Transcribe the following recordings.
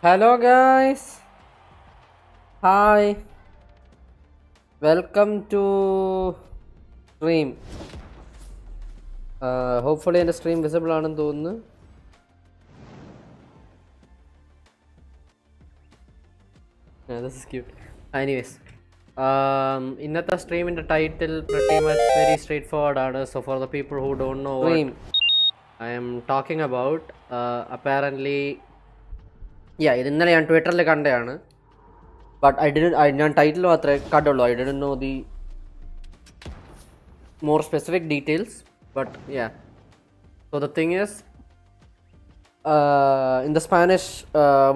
Hello guys, hi, welcome to stream. Hopefully എൻ്റെ stream visible ആണെന്ന് തോന്നുന്നു. This is cute. Anyways, ഇന്നത്തെ സ്ട്രീമിൻ്റെ title pretty much very straightforward ആണ്. So for the people who don't know what I am talking about, apparently, yeah, ഇത് ഇന്നലെ ഞാൻ ട്വിറ്ററിൽ കണ്ടതാണ്. But ഞാൻ ടൈറ്റിൽ മാത്രമേ കണ്ടുള്ളൂ. I didn't know the more specific details. But yeah. So the thing is, in the Spanish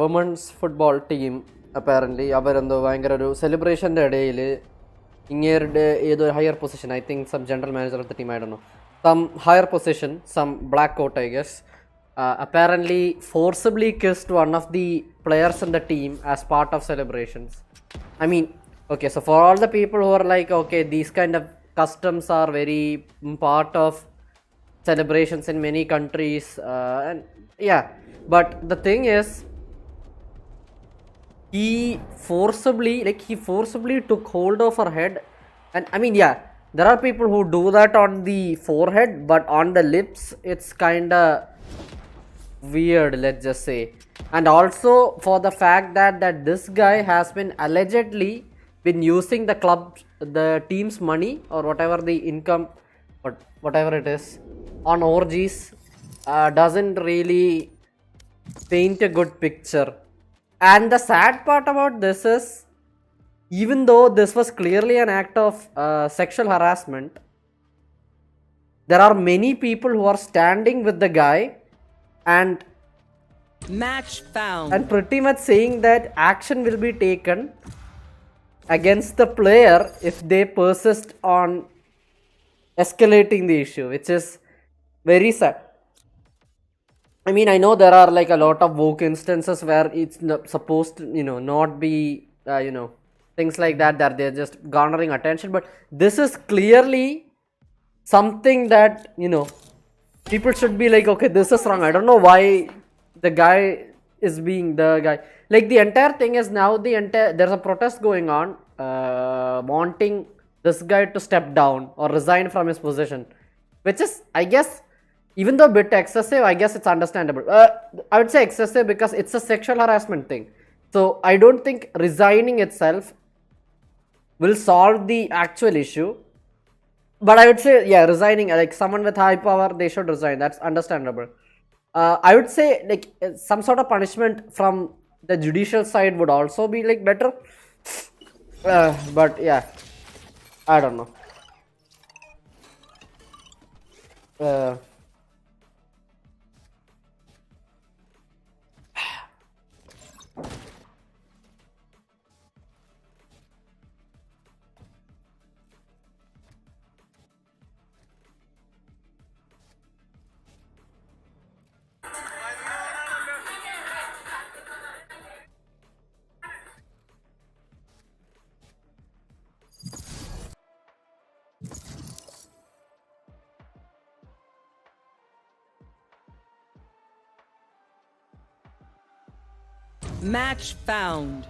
women's football team, apparently, അവരെന്തോ ഭയങ്കര ഒരു സെലിബ്രേഷൻ്റെ ഇടയിൽ ഇങ്ങേരുടെ ഏതോ higher position, I think some general manager of the team, I don't know, some higher position, some black coat, I guess, apparently forcibly kissed one of the players in the team as part of celebrations. I mean, okay, so for all the people who are like, okay, these kind of customs are very part of celebrations in many countries, and yeah, but the thing is, he forcibly took hold of her head. And I mean, yeah, there are people who do that on the forehead, but on the lips it's kinda weird, let's just say. And also for the fact that this guy has been allegedly been using the team's money or whatever the income, whatever it is, on orgies, doesn't really paint a good picture. And the sad part about this is, even though this was clearly an act of sexual harassment, there are many people who are standing with the guy and match found and pretty much saying that action will be taken against the player if they persist on escalating the issue, which is very sad. I mean, I know there are like a lot of woke instances where it's supposed to, not be, things like that they're just garnering attention, but this is clearly something that, people should be like, okay, this is wrong. I don't know why the guy is being the guy. Like, the entire thing is now there's a protest going on, wanting this guy to step down or resign from his position, which is, I guess, even though a bit excessive, I guess it's understandable. I would say excessive because it's a sexual harassment thing. So I don't think resigning itself will solve the actual issue. But I would say, yeah, resigning, like someone with high power, they should resign. That's understandable. I would say, like, some sort of punishment from the judicial side would also be like better. But yeah, I don't know. match found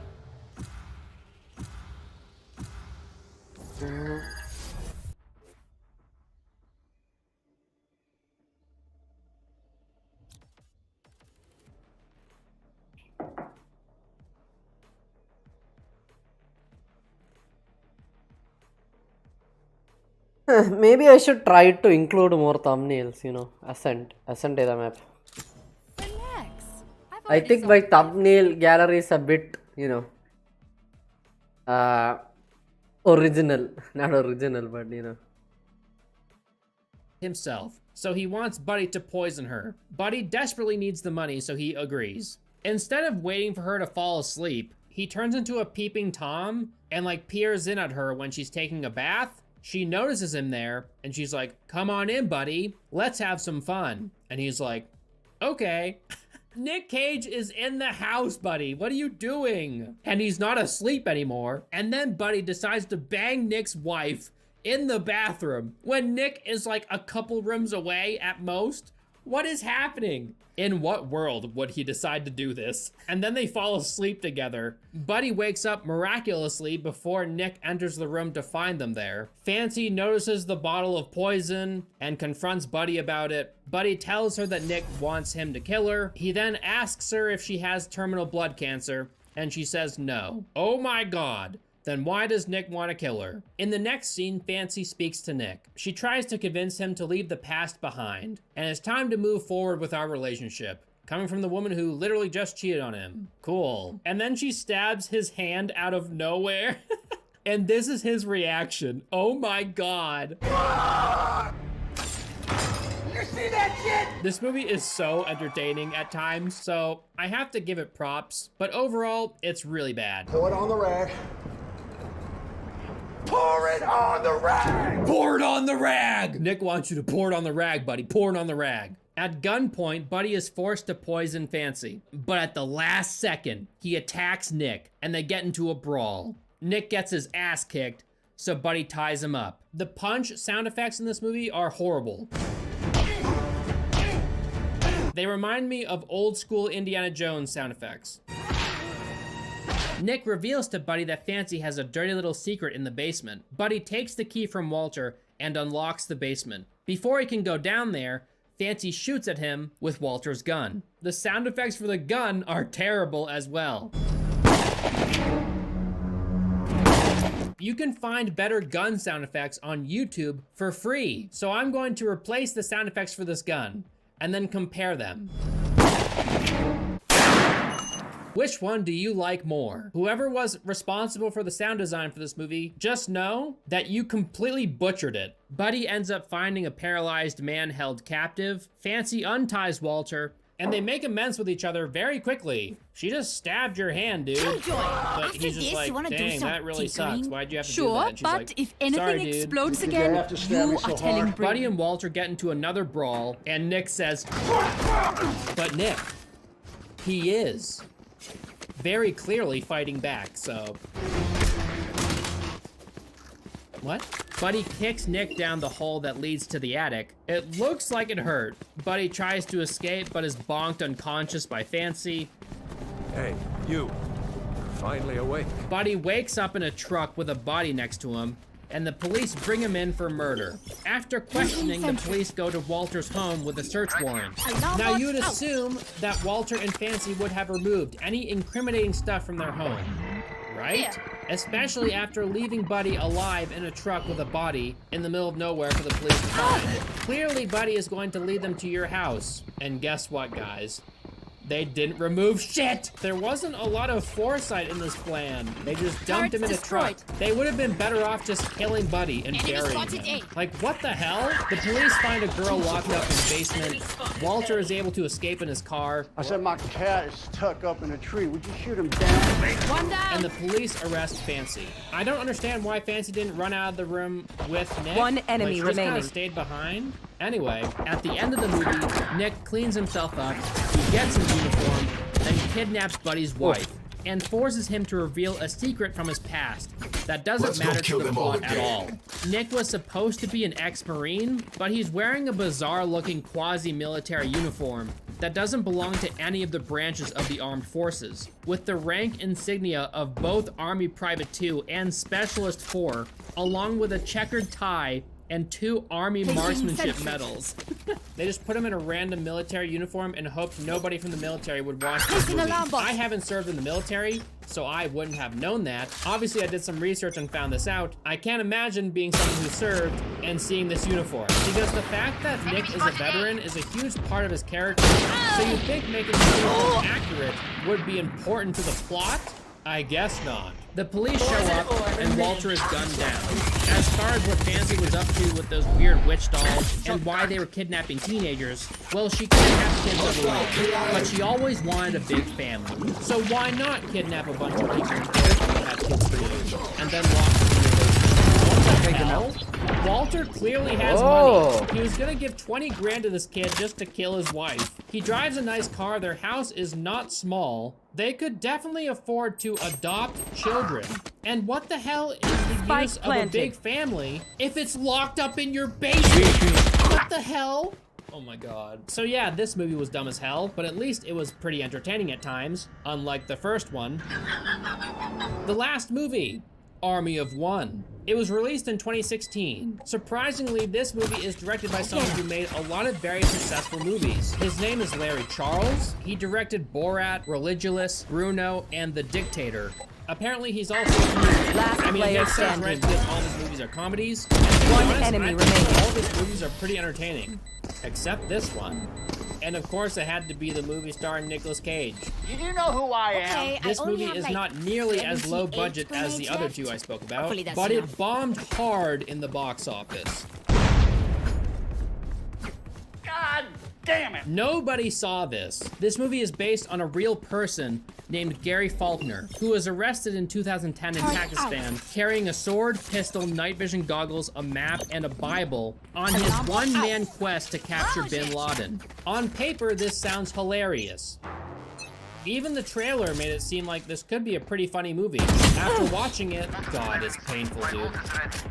Maybe I should try to include more thumbnails, Ascent the map. I think my thumbnail gallery is a bit, original. Not original, but himself. So he wants Buddy to poison her. Buddy desperately needs the money, so he agrees. Instead of waiting for her to fall asleep, he turns into a peeping Tom and like peers in at her when she's taking a bath. She notices him there and she's like, "Come on in, buddy. Let's have some fun." And he's like, "Okay." Nick Cage is in the house, Buddy. What are you doing? And he's not asleep anymore. And then Buddy decides to bang Nick's wife in the bathroom when Nick is like a couple rooms away at most. What is happening? In what world would he decide to do this? And then they fall asleep together. Buddy wakes up miraculously before Nick enters the room to find them there. Fancy notices the bottle of poison and confronts Buddy about it. Buddy tells her that Nick wants him to kill her. He then asks her if she has terminal blood cancer, and she says no. Oh my God. Then why does Nick want to kill her? In the next scene, Fancy speaks to Nick. She tries to convince him to leave the past behind, and it's time to move forward with our relationship. Coming from the woman who literally just cheated on him. Cool. And then she stabs his hand out of nowhere. And this is his reaction. Oh my God. You see that shit? This movie is so entertaining at times, so I have to give it props, but overall, it's really bad. Pour it on the rag. Pour it on the rag! Pour it on the rag! Nick wants you to pour it on the rag, buddy. Pour it on the rag. At gunpoint, Buddy is forced to poison Fancy, but at the last second, he attacks Nick, and they get into a brawl. Nick gets his ass kicked, so Buddy ties him up. The punch sound effects in this movie are horrible. They remind me of old school Indiana Jones sound effects. Nick reveals to Buddy that Fancy has a dirty little secret in the basement. Buddy takes the key from Walter and unlocks the basement. Before he can go down there, Fancy shoots at him with Walter's gun. The sound effects for the gun are terrible as well. You can find better gun sound effects on YouTube for free. So I'm going to replace the sound effects for this gun and then compare them. Which one do you like more? Whoever was responsible for the sound design for this movie, just know that you completely butchered it. Buddy ends up finding a paralyzed man held captive. Fancy unties Walter, and they make amends with each other very quickly. She just stabbed your hand, dude. But he's just like, dang, that really sucks. Why'd you have to do that? And she's but like, if anything sorry, explodes Did you again, have to stab you me are so telling hard? Buddy Brady. and Walter get into another brawl, and Nick says, but Nick, he is very clearly fighting back, so. What? Buddy kicks Nick down the hole that leads to the attic. It looks like it hurt. Buddy tries to escape, but is bonked unconscious by Fancy. Hey, you. You're finally awake. Buddy wakes up in a truck with a body next to him, and the police bring him in for murder. After questioning, the police go to Walter's home with a search warrant. Now you'd assume that Walter and Fancy would have removed any incriminating stuff from their home, right? Especially after leaving Buddy alive in a truck with a body in the middle of nowhere for the police to find. Clearly, Buddy is going to lead them to your house. And guess what, guys? They didn't remove shit! There wasn't a lot of foresight in this plan. They just dumped him in a truck. They would have been better off just killing Buddy and burying him. Like, what the hell? The police find a girl locked up in the basement. Walter is able to escape in his car. I said my cat is stuck up in a tree. Would you shoot him down? One down. And the police arrest Fancy. I don't understand why Fancy didn't run out of the room with Nick. One enemy Like, she just remaining. kinda stayed behind. Anyway, at the end of the movie, Nick cleans himself up, he gets his uniform, then kidnaps Buddy's wife, and forces him to reveal a secret from his past that doesn't matter to the plot at all. Nick was supposed to be an ex-Marine, but he's wearing a bizarre-looking quasi-military uniform that doesn't belong to any of the branches of the armed forces, with the rank insignia of both Army Private 2 and Specialist 4, along with a checkered tie and 2 Army Marksmanship medals. They just put him in a random military uniform and hoped nobody from the military would watch this movie. I haven't served in the military, so I wouldn't have known that. Obviously, I did some research and found this out. I can't imagine being someone who served and seeing this uniform, because the fact that Nick is a veteran is a huge part of his character, so you'd think making the uniform accurate would be important to the plot? I guess not. The police show up, and Walter is gunned down. As far as what Fancy was up to with those weird witch dolls, and why they were kidnapping teenagers, well, she kidnapped kids of her own, but she always wanted a big family. So why not kidnap a bunch of people and have kids together, and then lock them in the basement? What the hell? Walter clearly has money. He was gonna give 20 grand to this kid just to kill his wife. He drives a nice car, their house is not small. They could definitely afford to adopt children. And what the hell is the use of a big family if it's locked up in your basement? What the hell? Oh my god. So yeah, this movie was dumb as hell, but at least it was pretty entertaining at times, unlike the first one. The last movie, Army of One. It was released in 2016. Surprisingly, this movie is directed by someone who made a lot of very successful movies. His name is Larry Charles. He directed Borat, Religulous, Bruno, and The Dictator. Apparently, he's also a comedian. I mean, it makes sense, right? Because all his movies are comedies. One enemy remaining. All of his movies are pretty entertaining, except this one. And of course, it had to be the movie starring Nicolas Cage. You know who I am. Okay, This I only movie have, is like, not nearly as low 78 budget as the grenades other left. two I spoke about, Hopefully that's but enough. it bombed hard in the box office. God damn it. Nobody saw this. This movie is based on a real person named Gary Faulkner, who was arrested in 2010 in Pakistan, carrying a sword, pistol, night vision goggles, a map, and a Bible on his one-man quest to capture bin Laden. On paper, this sounds hilarious. Even the trailer made it seem like this could be a pretty funny movie. After watching it, God, it's painful, dude.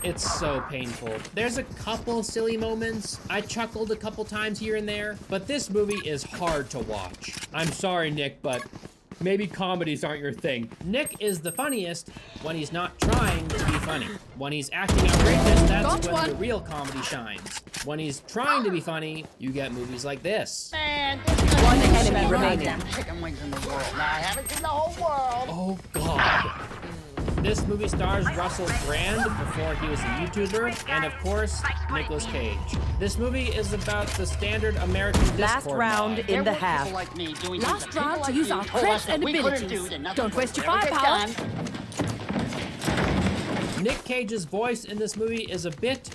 It's so painful. There's a couple silly moments. I chuckled a couple times here and there, but this movie is hard to watch. I'm sorry, Nick, but maybe comedies aren't your thing. Nick is the funniest when he's not trying to be funny. When he's acting outrageous, that's when the real comedy shines. When he's trying to be funny, you get movies like this. Man, One enemy remaining. Goddamn chicken wings in the world. Now, I haven't seen the whole world. Oh God. This movie stars Russell Brand before he was a YouTuber, and of course, Nicolas Cage. This movie is about the standard American Last Discord round mod. in the There were half. people like me doing Last things that round people to like use you our told us crafts that and we couldn't abilities. do, that nothing Don't would waste your ever get firepower. done. Nick Cage's voice in this movie is a bit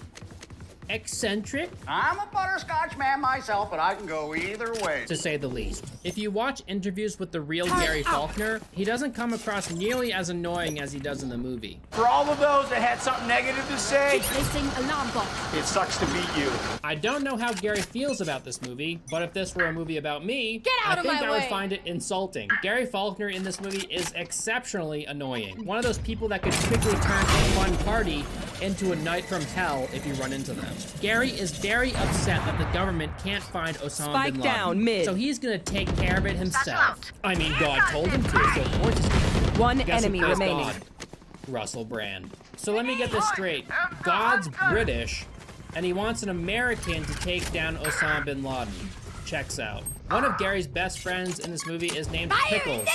eccentric, I'm a butterscotch man myself, but I can go either way. to say the least. If you watch interviews with the real Gary Faulkner, he doesn't come across nearly as annoying as he does in the movie. For all of those that had something negative to say, Keep placing alarm bot. it sucks to beat you. I don't know how Gary feels about this movie, but if this were a movie about me, Get out I of think my I would way. find it insulting. Gary Faulkner in this movie is exceptionally annoying. One of those people that could quickly turn a fun party into a night from hell if you run into them. Gary is very upset that the government can't find Osama Spike bin Laden. down, mid. So he's gonna take care of it himself. I mean, God told him to, so of course he's gonna. One Guess who enemy plays remaining. God? Russell Brand. So let me get this straight. God's British, and he wants an American to take down Osama bin Laden. Checks out. One of Gary's best friends in this movie is named Pickles.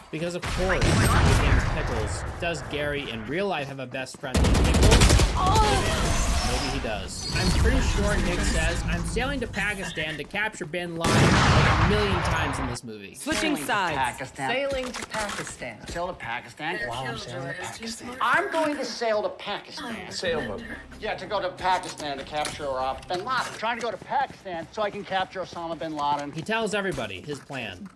Because of course, his name is Pickles. Does Gary in real life have a best friend named Pickles? Maybe he does. I'm pretty sure Nick says, I'm sailing to Pakistan to capture bin Laden like a million times in this movie. Switching sides. Pakistan. Sailing to Pakistan. Sail to Pakistan. Wow, I'm sailing to Pakistan. I'm going to sail to Pakistan. Sailboat. Yeah, to go to Pakistan to capture bin Laden. Trying to go to Pakistan so I can capture Osama bin Laden. He tells everybody his plan.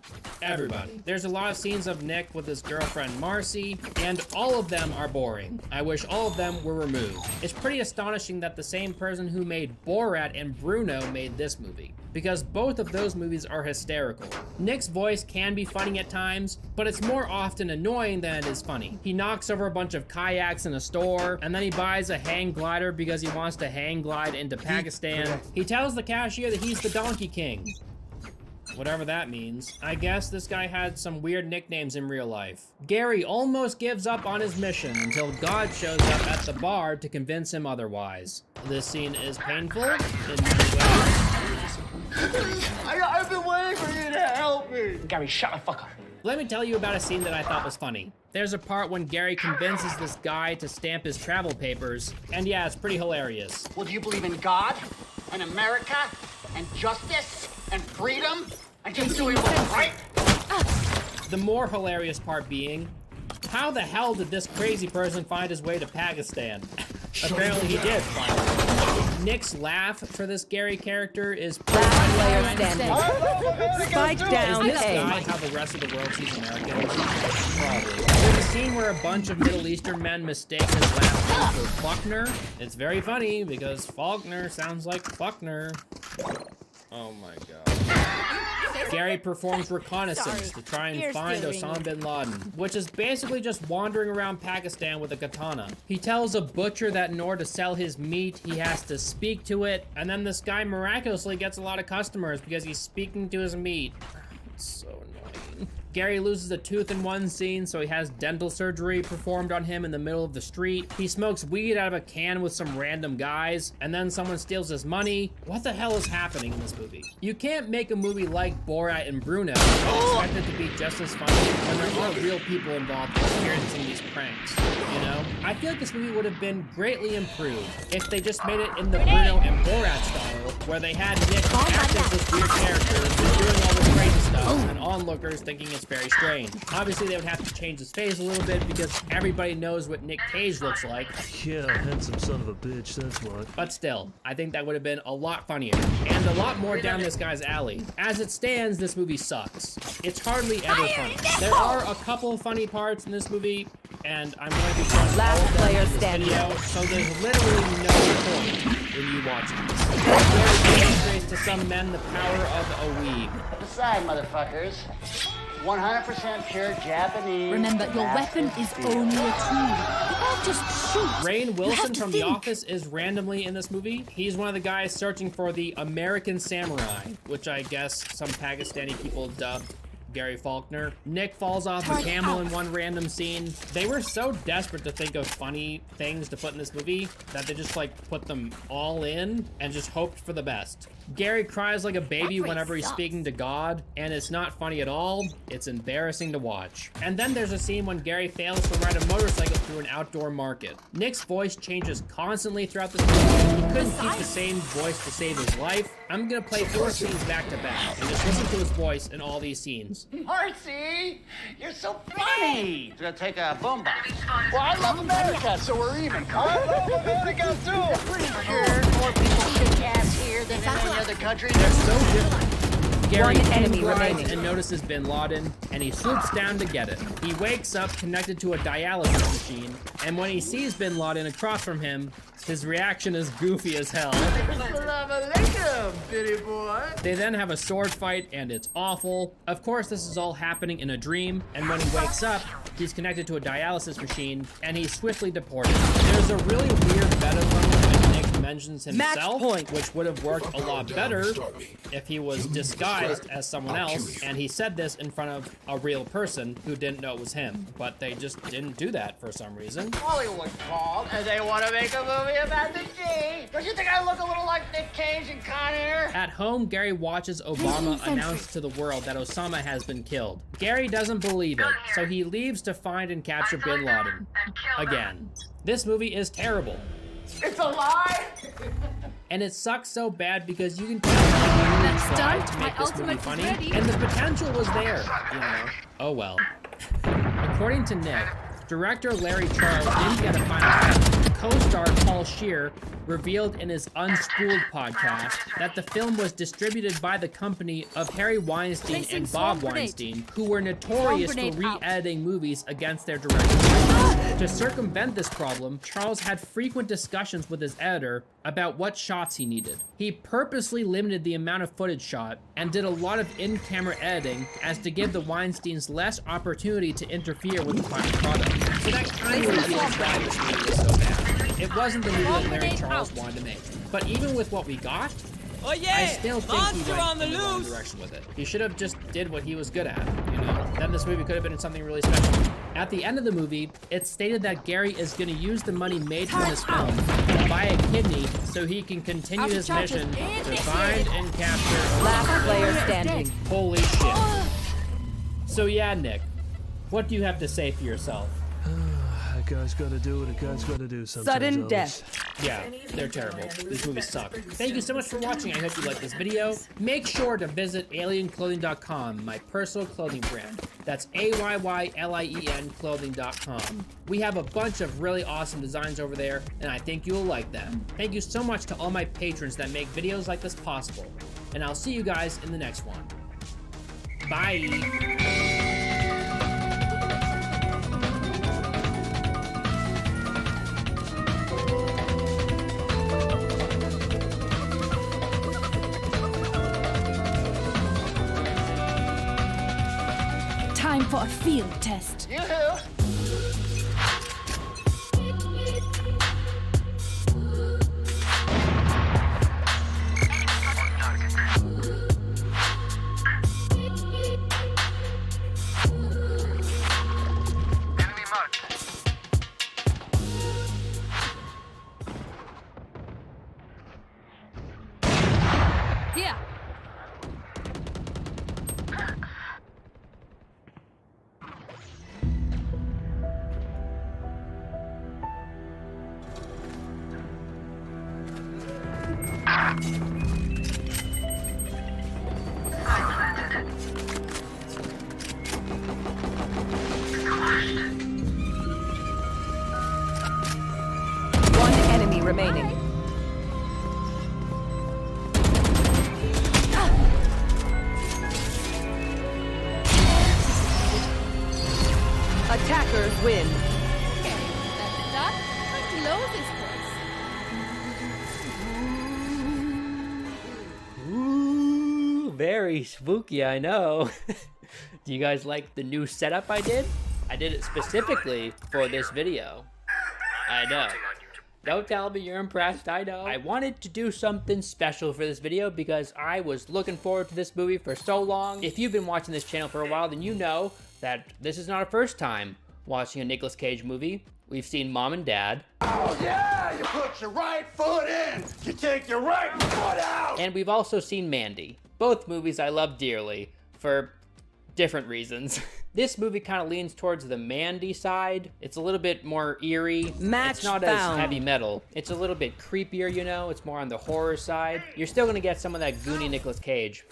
Everybody. There's a lot of scenes of Nick with his girlfriend Marcy, and all of them are boring. I wish all of them were removed. It's pretty astonishing that the same person who made Borat and Bruno made this movie, because both of those movies are hysterical. Nick's voice can be funny at times, but it's more often annoying than it is funny. He knocks over a bunch of kayaks in a store, and then he buys a hang glider because he wants to hang glide into Pakistan. He tells the cashier that he's the Donkey King. Whatever that means. I guess this guy had some weird nicknames in real life. Gary almost gives up on his mission until God shows up at the bar to convince him otherwise. This scene is painful in many ways. I've been waiting for you to help me. Gary, shut the fuck up. Let me tell you about a scene that I thought was funny. There's a part when Gary convinces this guy to stamp his travel papers, and yeah, it's pretty hilarious. Well, do you believe in God and America and justice and freedom and just doing what's right? The more hilarious part being, how the hell did this crazy person find his way to Pakistan? Apparently he did find it. Nick's laugh for this Gary character is Last player standing. Spike down Is this A. guy how the rest of the world sees Americans? Probably. There's a scene where a bunch of Middle Eastern men mistake his last name for Faulkner. It's very funny because Faulkner sounds like Faulkner. Oh my god. Gary performs reconnaissance to try and find Osama bin Laden, which is basically just wandering around Pakistan with a katana. He tells a butcher that in order to sell his meat, he has to speak to it, and then this guy miraculously gets a lot of customers because he's speaking to his meat. It's so annoying. Gary loses a tooth in one scene, so he has dental surgery performed on him in the middle of the street. He smokes weed out of a can with some random guys, and then someone steals his money. What the hell is happening in this movie? You can't make a movie like Borat and Bruno and expect it to be just as funny when there are real people involved experiencing these pranks, you know? I feel like this movie would have been greatly improved if they just made it in the Bruno and Borat style, where they had Nick act as this weird character and doing all this crazy stuff, and onlookers thinking it's very strange. Obviously, they would have to change his face a little bit because everybody knows what Nick Cage looks like. Yeah, handsome son of a bitch, that's what. But still, I think that would have been a lot funnier and a lot more down this guy's alley. As it stands, this movie sucks. It's hardly ever funny. There are a couple funny parts in this movie, and I'm going to be showing all of them in this video, so there's literally no point when you watch this. It demonstrates to some men the power of a weeb. Decide, motherfuckers. 100% pure Japanese. Remember, your weapon is only a tool. You can't just shoot. Rainn You have Wilson to from The think. Office is randomly in this movie. He's one of the guys searching for the American Samurai, which I guess some Pakistani people dubbed Gary Faulkner. Nick falls off a camel in one random scene. They were so desperate to think of funny things to put in this movie that they just like put them all in and just hoped for the best. Gary cries like a baby whenever he's speaking to God, and it's not funny at all. It's embarrassing to watch. And then there's a scene when Gary fails to ride a motorcycle through an outdoor market. Nick's voice changes constantly throughout this movie. He couldn't keep the same voice to save his life. I'm gonna play 4 scenes back to back and just listen to his voice in all these scenes. Marcy, you're so funny. It's gonna take a boombox. Well, I love America, so we're even. I love America, too. Pretty sure more people kick ass here than in any other country. They're so different. Gary One enemy rides remaining. and notices bin Laden, and he swoops down to get it. He wakes up connected to a dialysis machine, and when he sees bin Laden across from him, his reaction is goofy as hell. Assalamu alaikum, bitty boy. They then have a sword fight, and it's awful. Of course, this is all happening in a dream, and when he wakes up, he's connected to a dialysis machine, and he's swiftly deported. There's a really weird meta moment when Nick mentions himself, which would have worked a lot better if he was disguised as someone else, and he said this in front of a real person who didn't know it was him, but they just didn't do that for some reason. Hollywood called, and they want to make a movie about the G. Don't you think I look a little like Nick Cage in Con Air? At home, Gary watches Obama announce to the world that Osama has been killed. Gary doesn't believe it, so he leaves to find and capture bin Laden. Again. This movie is terrible. It's a lie. And it sucks so bad because you can tell that they really tried to My make this movie ultimate is funny, ready. and the potential was there, you know. Oh well. According to Nick, director Larry Charles didn't get a final cut. Co-star Paul Scheer revealed in his Unspooled podcast that the film was distributed by the company of Harry Weinstein Placing and Bob swamp grenade. Weinstein, who were notorious for Swamp grenade out. re-editing movies against their directors. To circumvent this problem, Charles had frequent discussions with his editor about what shots he needed. He purposely limited the amount of footage shot and did a lot of in-camera editing as to give the Weinsteins less opportunity to interfere with the final product. So that kind of reveals why this movie is so bad. It wasn't the movie that Larry Charles wanted to make. But even with what we got, Oh yeah! I still think he Monster went on the in the wrong loose! direction with it. He should have just did what he was good at, you know? Then this movie could have been something really special. At the end of the movie, it's stated that Gary is going to use the money made from this film to buy a kidney so he can continue his mission to find and capture Last player standing. Holy shit. So yeah, Nick, what do you have to say for yourself? A guy's gotta do what a guy's gotta do sometimes. Sudden Elvis. death. Yeah, they're terrible. These movies suck. Thank you so much for watching. I hope you liked this video. Make sure to visit alienclothing.com, my personal clothing brand. That's AYYLIEN clothing.com. We have a bunch of really awesome designs over there, and I think you'll like them. Thank you so much to all my patrons that make videos like this possible. And I'll see you guys in the next one. Bye. Time for a field test. Yoo-hoo! Here. One enemy remaining. Attackers win. That pretty low this place. Ooh, very spooky, I know. Do you guys like the new setup I did? I did it specifically for this video. I know. Don't tell me you're impressed, I know. I wanted to do something special for this video because I was looking forward to this movie for so long. If you've been watching this channel for a while, then you know that this is not our first time watching a Nicolas Cage movie. We've seen Mom and Dad. Oh yeah! You put your right foot in! You take your right foot out! And we've also seen Mandy. Both movies I love dearly for different reasons. This movie kind of leans towards the Mandy side. It's a little bit more eerie. Match it's not found. as heavy metal. It's a little bit creepier, you know? It's more on the horror side. You're still gonna get some of that goony Nicolas Cage.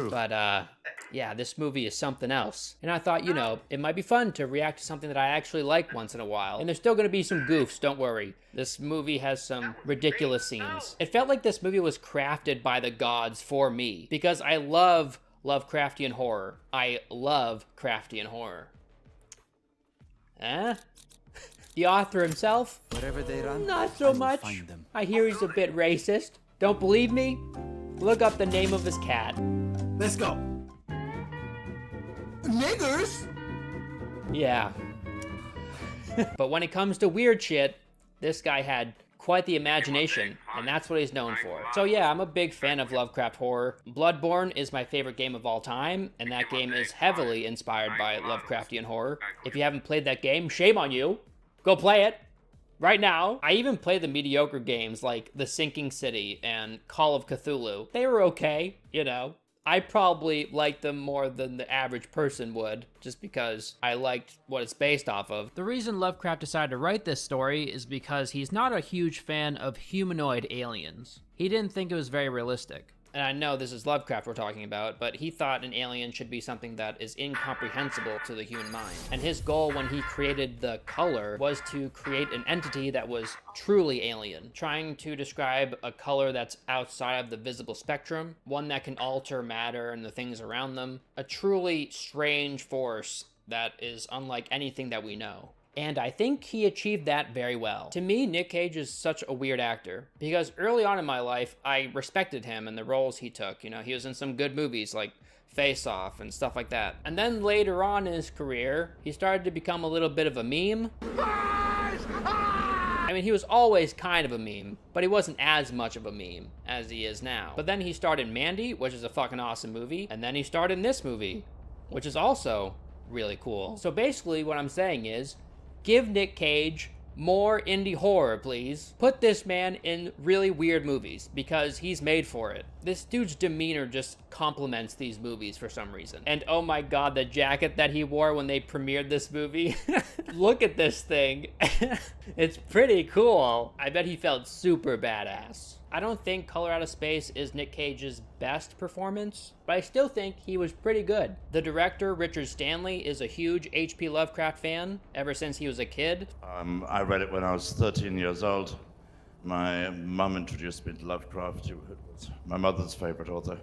But, yeah, this movie is something else. And I thought, you know, it might be fun to react to something that I actually like once in a while. And there's still gonna be some goofs, don't worry. This movie has some ridiculous scenes. It felt like this movie was crafted by the gods for me, because I love Lovecraftian horror. I love Craftian horror. Eh? The author himself? Wherever they run, Not so much. I hear he's a bit racist. Don't believe me? Look up the name of his cat. Let's go. Niggers? Yeah. But when it comes to weird shit, this guy had quite the imagination, and that's what he's known for. So yeah, I'm a big fan of Lovecraft horror. Bloodborne is my favorite game of all time, and that game is heavily inspired by Lovecraftian horror. If you haven't played that game, shame on you. Go play it. Right now. I even play the mediocre games like The Sinking City and Call of Cthulhu. They were okay, you know. I probably liked them more than the average person would, just because I liked what it's based off of. The reason Lovecraft decided to write this story is because he's not a huge fan of humanoid aliens. He didn't think it was very realistic. And I know this is Lovecraft we're talking about, but he thought an alien should be something that is incomprehensible to the human mind. And his goal when he created the color was to create an entity that was truly alien, trying to describe a color that's outside of the visible spectrum, one that can alter matter and the things around them, a truly strange force that is unlike anything that we know. And I think he achieved that very well. To me, Nick Cage is such a weird actor, because early on in my life, I respected him and the roles he took. You know, he was in some good movies like Face Off and stuff like that. And then later on in his career, he started to become a little bit of a meme. I mean, he was always kind of a meme, but he wasn't as much of a meme as he is now. But then he starred in Mandy, which is a fucking awesome movie, and then he starred in this movie, which is also really cool. So basically what I'm saying is, give Nick Cage more indie horror, please. Put this man in really weird movies, because he's made for it. This dude's demeanor just complements these movies for some reason. And oh my god, the jacket that he wore when they premiered this movie. Look at this thing. It's pretty cool. I bet he felt super badass. I don't think Color Out of Space is Nick Cage's best performance, but I still think he was pretty good. The director, Richard Stanley, is a huge H.P. Lovecraft fan ever since he was a kid. I read it when I was 13 years old. My mum introduced me to Lovecraft, who was my mother's favorite author.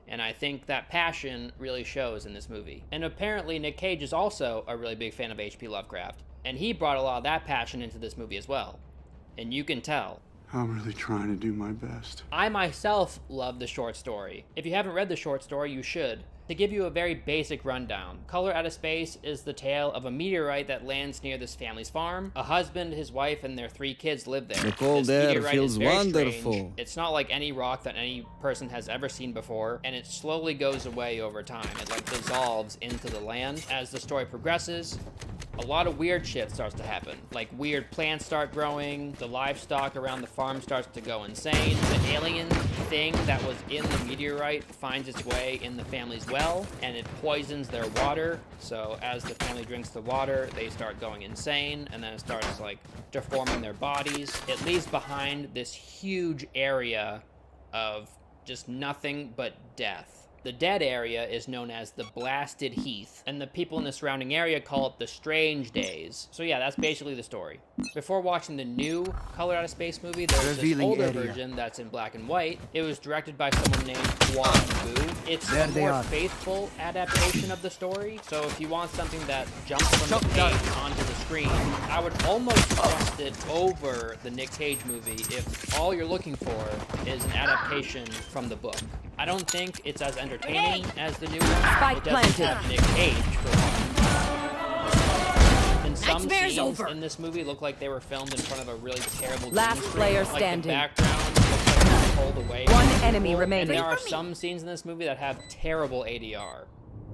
And I think that passion really shows in this movie. And apparently Nick Cage is also a really big fan of H.P. Lovecraft, and he brought a lot of that passion into this movie as well. And you can tell. I'm really trying to do my best. I myself love the short story. If you haven't read the short story, you should. To give you a very basic rundown, Color Out of Space is the tale of a meteorite that lands near this family's farm. A husband, his wife, and their 3 kids live there. The cold This air meteorite feels is very wonderful. strange. It's not like any rock that any person has ever seen before, and it slowly goes away over time. It like dissolves into the land. As the story progresses, a lot of weird shit starts to happen. Like weird plants start growing, the livestock around the farm starts to go insane, the alien thing that was in the meteorite finds its way in the family's well, and it poisons their water. So as the family drinks the water, they start going insane, and then it starts like deforming their bodies. It leaves behind this huge area of just nothing but death. The dead area is known as the Blasted Heath, and the people in the surrounding area call it the Strange Days. So yeah, that's basically the story. Before watching the new Color Out of Space movie, there's this Revealing older area. version that's in black and white. It was directed by someone named Juan Vu. It's There a they more are. faithful adaptation of the story, so if you want something that jumps from the page onto the screen, I would almost trust it over the Nick Cage movie if all you're looking for is an adaptation from the book. I don't think it's as entertaining as the new one. Spike It doesn't planted. have Nick Cage for one. And some Nightmare's scenes over. in this movie look like they were filmed in front of a really terrible Last green screen. player Like standing. the background looks like it's pulled away. One from enemy people. remaining. And there are Wait for me. some scenes in this movie that have terrible ADR.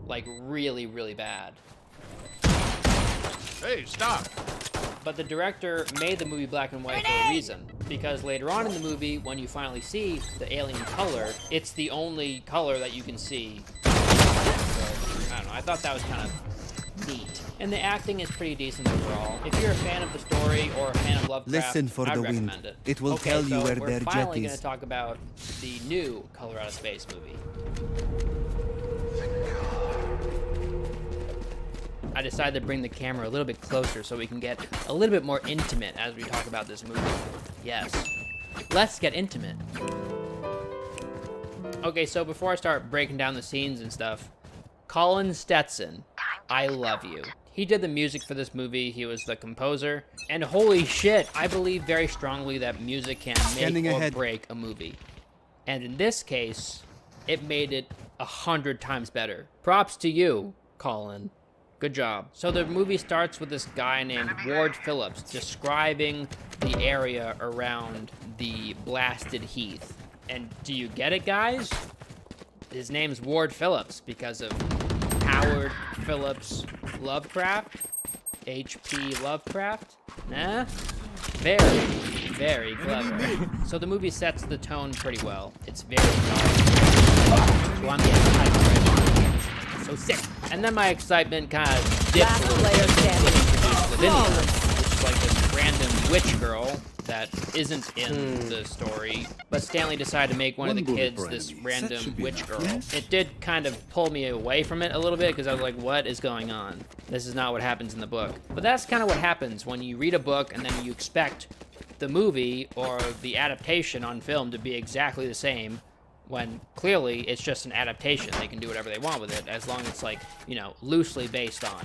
Like really, really bad. Hey, stop! But the director made the movie black and white for a reason. Because later on in the movie, when you finally see the alien color, it's the only color that you can see. So, I don't know, I thought that was kind of neat. And the acting is pretty decent overall. If you're a fan of the story or a fan of Lovecraft, Listen for I'd the wind. recommend it. It will Okay, tell you so where we're their jet finally going is. to talk about the new Color Out of Space movie. I decided to bring the camera a little bit closer so we can get a little bit more intimate as we talk about this movie. Yes, let's get intimate. Okay, so before I start breaking down the scenes and stuff, Colin Stetson, I love you. He did the music for this movie, he was the composer, and holy shit, I believe very strongly that music can Standing make or ahead. break a movie. And in this case, it made it 100 times better. Props to you, Colin. Good job. So the movie starts with this guy named Ward Phillips describing the area around the Blasted Heath. And do you get it, guys? His name's Ward Phillips because of Howard Phillips Lovecraft? H.P. Lovecraft? Nah? Very, very clever. So the movie sets the tone pretty well. It's very dark. So I'm getting hyped already. So sick. And then my excitement kind of dips Last a little player bit when we standing. introduce Lavinia, which is like this random witch girl that isn't in the story, but Stanley decided to make one of the kids this random witch girl. It did kind of pull me away from it a little bit because I was like, what is going on? This is not what happens in the book. But that's kind of what happens when you read a book and then you expect the movie or the adaptation on film to be exactly the same, when clearly it's just an adaptation. They can do whatever they want with it as long as it's like, you know, loosely based on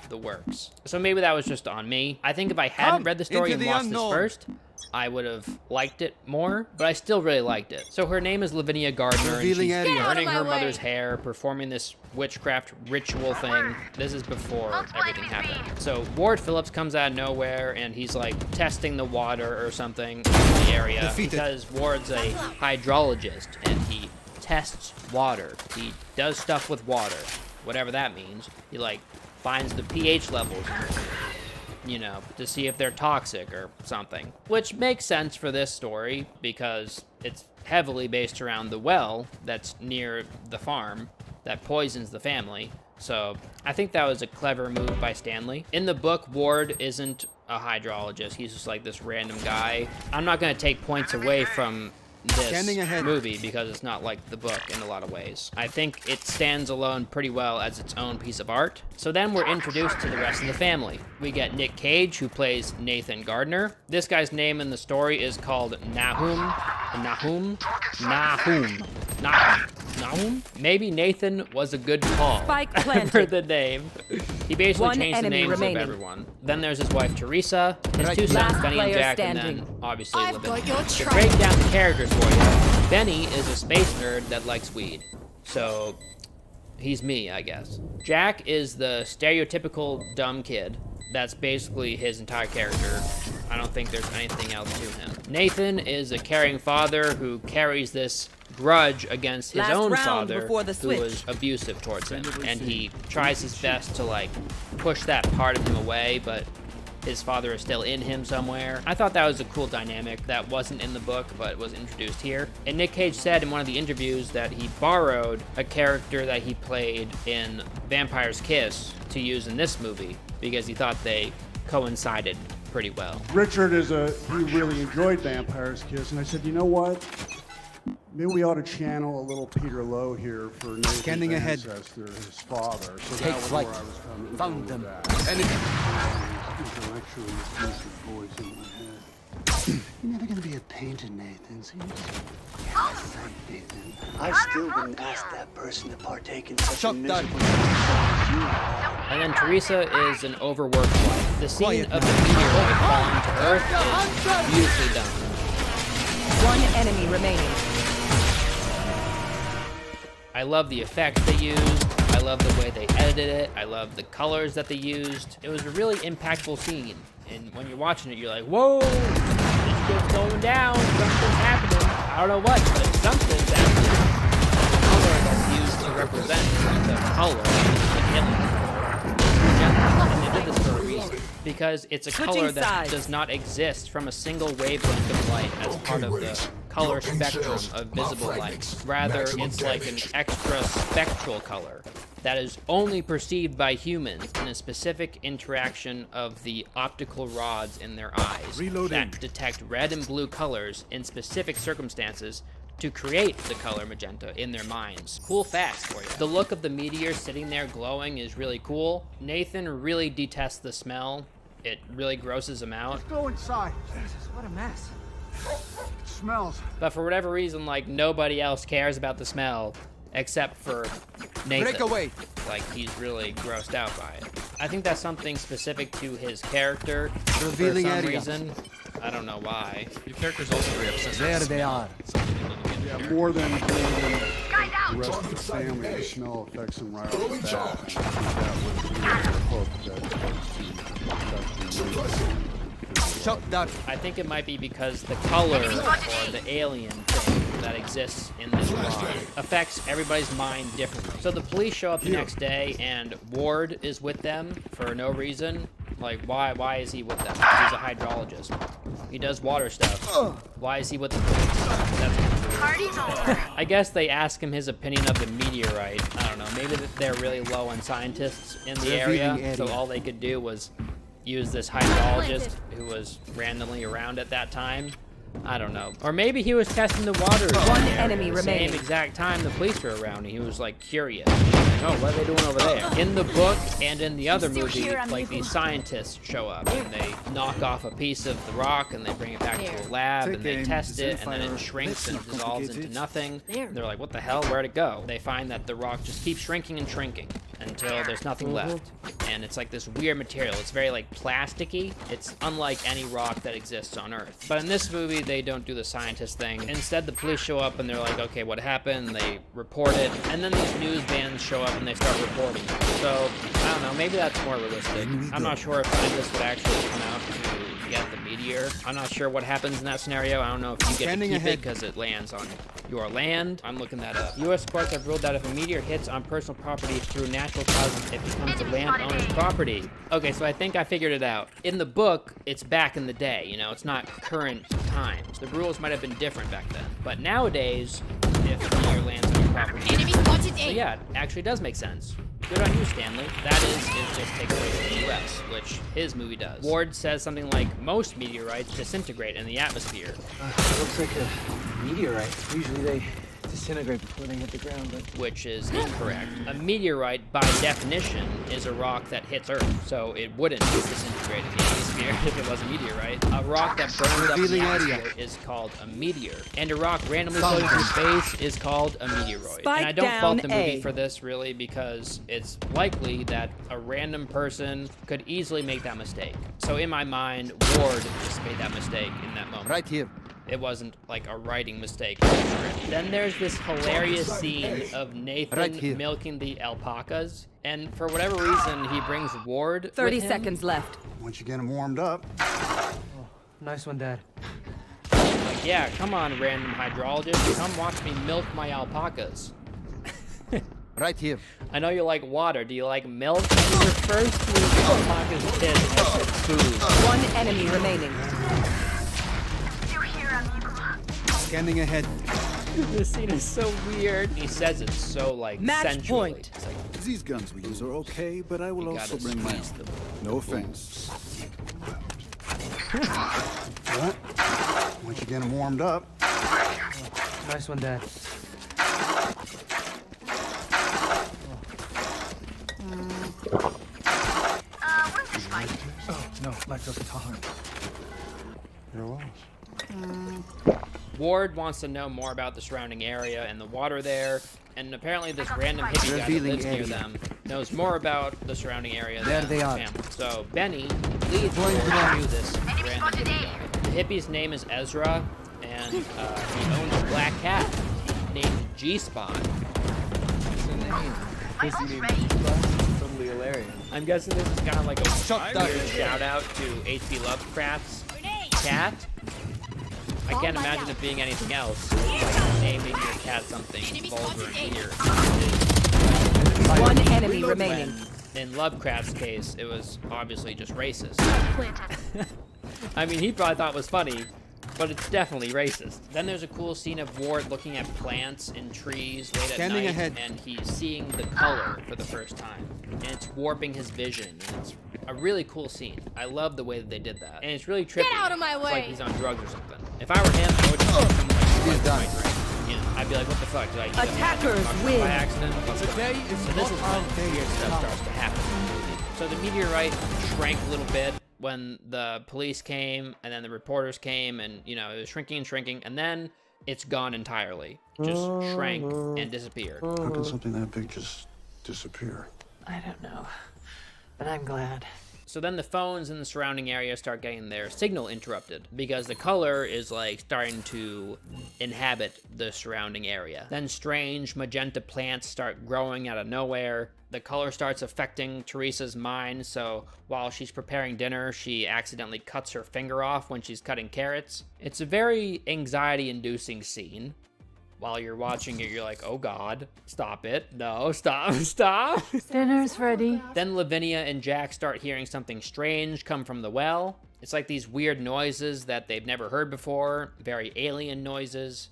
the works. So maybe that was just on me. I think if I hadn't read the story and watched this first, I would have liked it more, but I still really liked it. So her name is Lavinia Gardner, and Revealing she's area. Get out of burning my her way. mother's hair, performing this witchcraft ritual thing. This is before everything happened. So Ward Phillips comes out of nowhere, and he's like testing the water or something in the area Defeated. because Ward's a hydrologist, and he tests water. He does stuff with water, whatever that means. He like finds the pH levels, you know, to see if they're toxic or something. Which makes sense for this story because it's heavily based around the well that's near the farm that poisons the family. So I think that was a clever move by Stanley. In the book, Ward isn't a hydrologist. He's just like this random guy. I'm not going to take points away from Standing this ahead. movie because it's not like the book in a lot of ways. I think it stands alone pretty well as its own piece of art. So then we're introduced to the rest of the family. We get Nick Cage, who plays Nathan Gardner. This guy's name in the story is called Nahum. Maybe Nathan was a good call Spike for planted. the name. He basically One changed the enemy names remaining. of everyone. Then there's his wife Teresa, his two sons Last Benny and player Jack, and standing. then obviously I've Lavinia. got your To trail. break down the characters for you, Benny is a space nerd that likes weed. So He's me, I guess. Jack is the stereotypical dumb kid. That's basically his entire character. I don't think there's anything else to him. Nathan is a caring father who carries this grudge against his own father who was abusive towards him. And he tries his best to like push that part of him away, but his father is still in him somewhere. I thought that was a cool dynamic that wasn't in the book, but was introduced here. And Nick Cage said in one of the interviews that he borrowed a character that he played in Vampire's Kiss to use in this movie because he thought they coincided pretty well. Richard he really enjoyed Vampire's Kiss, and I said, you know what? Maybe we ought to channel a little Peter Lowe here for Nathan's ancestor, his father. So that was where I was coming. Found them. Intellectually abusive voice in my head. You're never gonna be a painter, Nathan. So you just Nathan. I still wouldn't ask that person to partake in such a miserable. And then Teresa is an overworked wife. The scene of the meteorite falling to Earth is beautifully done. One enemy remaining. I love the effects they used. I love the way they edited it. I love the colors that they used. It was a really impactful scene. And when you're watching it, you're like, whoa, this shit's going down. Something's happening. I don't know what, but something's happening. The color that's used to represent the color of the alien. And they did this for a reason. Because it's a color that does not exist from a single wavelength of light as part of the color spectrum of visible light. Rather, it's like an extra spectral color that is only perceived by humans in a specific interaction of the optical rods in their eyes that detect red and blue colors in specific circumstances to create the color magenta in their minds. Cool facts for you. The look of the meteor sitting there glowing is really cool. Nathan really detests the smell. It really grosses him out. Let's go inside. Jesus, what a mess. It smells. But for whatever reason, like, nobody else cares about the smell except for Nathan. Break away. Like, he's really grossed out by it. I think that's something specific to his character Revealing for some area. reason. I don't know why. Your character's also very obsessed There with they smell. are. Yeah, more than the rest of the family, the smell affects him right off the bat. I think that would be the hook that supposed to affect Shut down. I think it might be because the color or the alien thing that exists in this rock affects everybody's mind differently. So the police show up the next day and Ward is with them for no reason. Like, why is he with them? He's a hydrologist. He does water stuff. Why is he with the police? That's I guess they ask him his opinion of the meteorite. I don't know, maybe they're really low on scientists in the area, so all they could do was use this hydrologist who was randomly around at that time. I don't know. Or maybe he was testing the waters. One enemy at the remaining. same exact time the police were around, and he was like curious. Like, oh, what are they doing over there? In the book and in the other movie, like these scientists show up and they knock off a piece of the rock and they bring it back to a lab and they test it and then it shrinks and dissolves into nothing. They're like, what the hell? Where'd it go? They find that the rock just keeps shrinking and shrinking until there's nothing left. And it's like this weird material. It's very like plasticky. It's unlike any rock that exists on Earth. But in this movie, they don't do the scientist thing. Instead, the police show up and they're like, okay, what happened? They report it. And then these news bands show up and they start reporting it. So, I don't know, maybe that's more realistic. I'm not sure if scientists would actually come out to get the meteor. I'm not sure what happens in that scenario. I don't know if you get to keep it because it lands on your land. I'm looking that up. U.S. courts have ruled that if a meteor hits on personal property through natural causes, it becomes the landowner's property. Okay, so I think I figured it out. In the book, it's back in the day, you know, it's not current times. The rules might have been different back then. But nowadays, if a meteor lands on your property, so yeah, it actually does make sense. Good on you, Stanley. That is, it just takes place in the US, which his movie does. Ward says something like, most meteorites disintegrate in the atmosphere. It looks like a meteorite. Usually they disintegrate before they hit the ground, but... Which is incorrect. A meteorite, by definition, is a rock that hits Earth, so it wouldn't disintegrate in the atmosphere if it was a meteorite. A rock that burns up in the atmosphere is called a meteor, and a rock randomly floating through space is called a meteoroid. And I don't fault the movie for this, really, because it's likely that a random person could easily make that mistake. So in my mind, Ward just made that mistake in that moment. Right here. It wasn't like a writing mistake in the script. Then there's this hilarious scene of Nathan milking the alpacas, and for whatever reason, he brings Ward 30 with him. seconds left. Once you get them warmed up. Nice one, Dad. Like, yeah, come on, random hydrologist. Come watch me milk my alpacas. Right here. I know you like water. Do you like milk? You refer to alpacas pit as food. One enemy remaining. Scanning ahead. This scene is so weird. He says it so, like, Match sensually. point. It's like, These guns we use are okay, but I will you also gotta bring my squeeze own. them. No offense. What? Once you get them warmed up. Nice one, Dad. Oh, no, lactose intolerant. You're lost. Ward wants to know more about the surrounding area and the water there, and apparently this random hippie guy that Revealing lives near area. them knows more about the surrounding area There than they the are. family. So Benny leads Ward to this random hippie guy. The hippie's name is Ezra, and he owns a black cat named G-Spot. Totally hilarious. I'm guessing this is kind of like a weird shout out to H.P. Lovecraft's cat. I can't imagine it being anything else, like naming your cat something vulgar and weird. One enemy remaining. In Lovecraft's case, it was obviously just racist. I mean, he probably thought it was funny, but it's definitely racist. Then there's a cool scene of Ward looking at plants and trees late at night, and he's seeing the color for the first time, and it's warping his vision, and it's a really cool scene. I love the way that they did that, and it's really trippy. Get out of my It's way! like he's on drugs or something. If I were him, I would just He's done. you know, I'd be like, what the fuck? Did I eat Attackers a win. by accident? Today is So this is not when our day weird to stuff come. starts to happen in the movie. So the meteorite shrank a little bit when the police came, and then the reporters came, and you know, it was shrinking and shrinking, and then it's gone entirely. Just shrank and disappeared. How can something that big just disappear? I don't know, but I'm glad. So then the phones in the surrounding area start getting their signal interrupted because the color is like starting to inhabit the surrounding area. Then strange magenta plants start growing out of nowhere. The color starts affecting Teresa's mind, so while she's preparing dinner, she accidentally cuts her finger off when she's cutting carrots. It's a very anxiety-inducing scene. While you're watching it, you're like, oh god, stop it. No, stop. Dinner's ready. Then Lavinia and Jack start hearing something strange come from the well. It's like these weird noises that they've never heard before, very alien noises.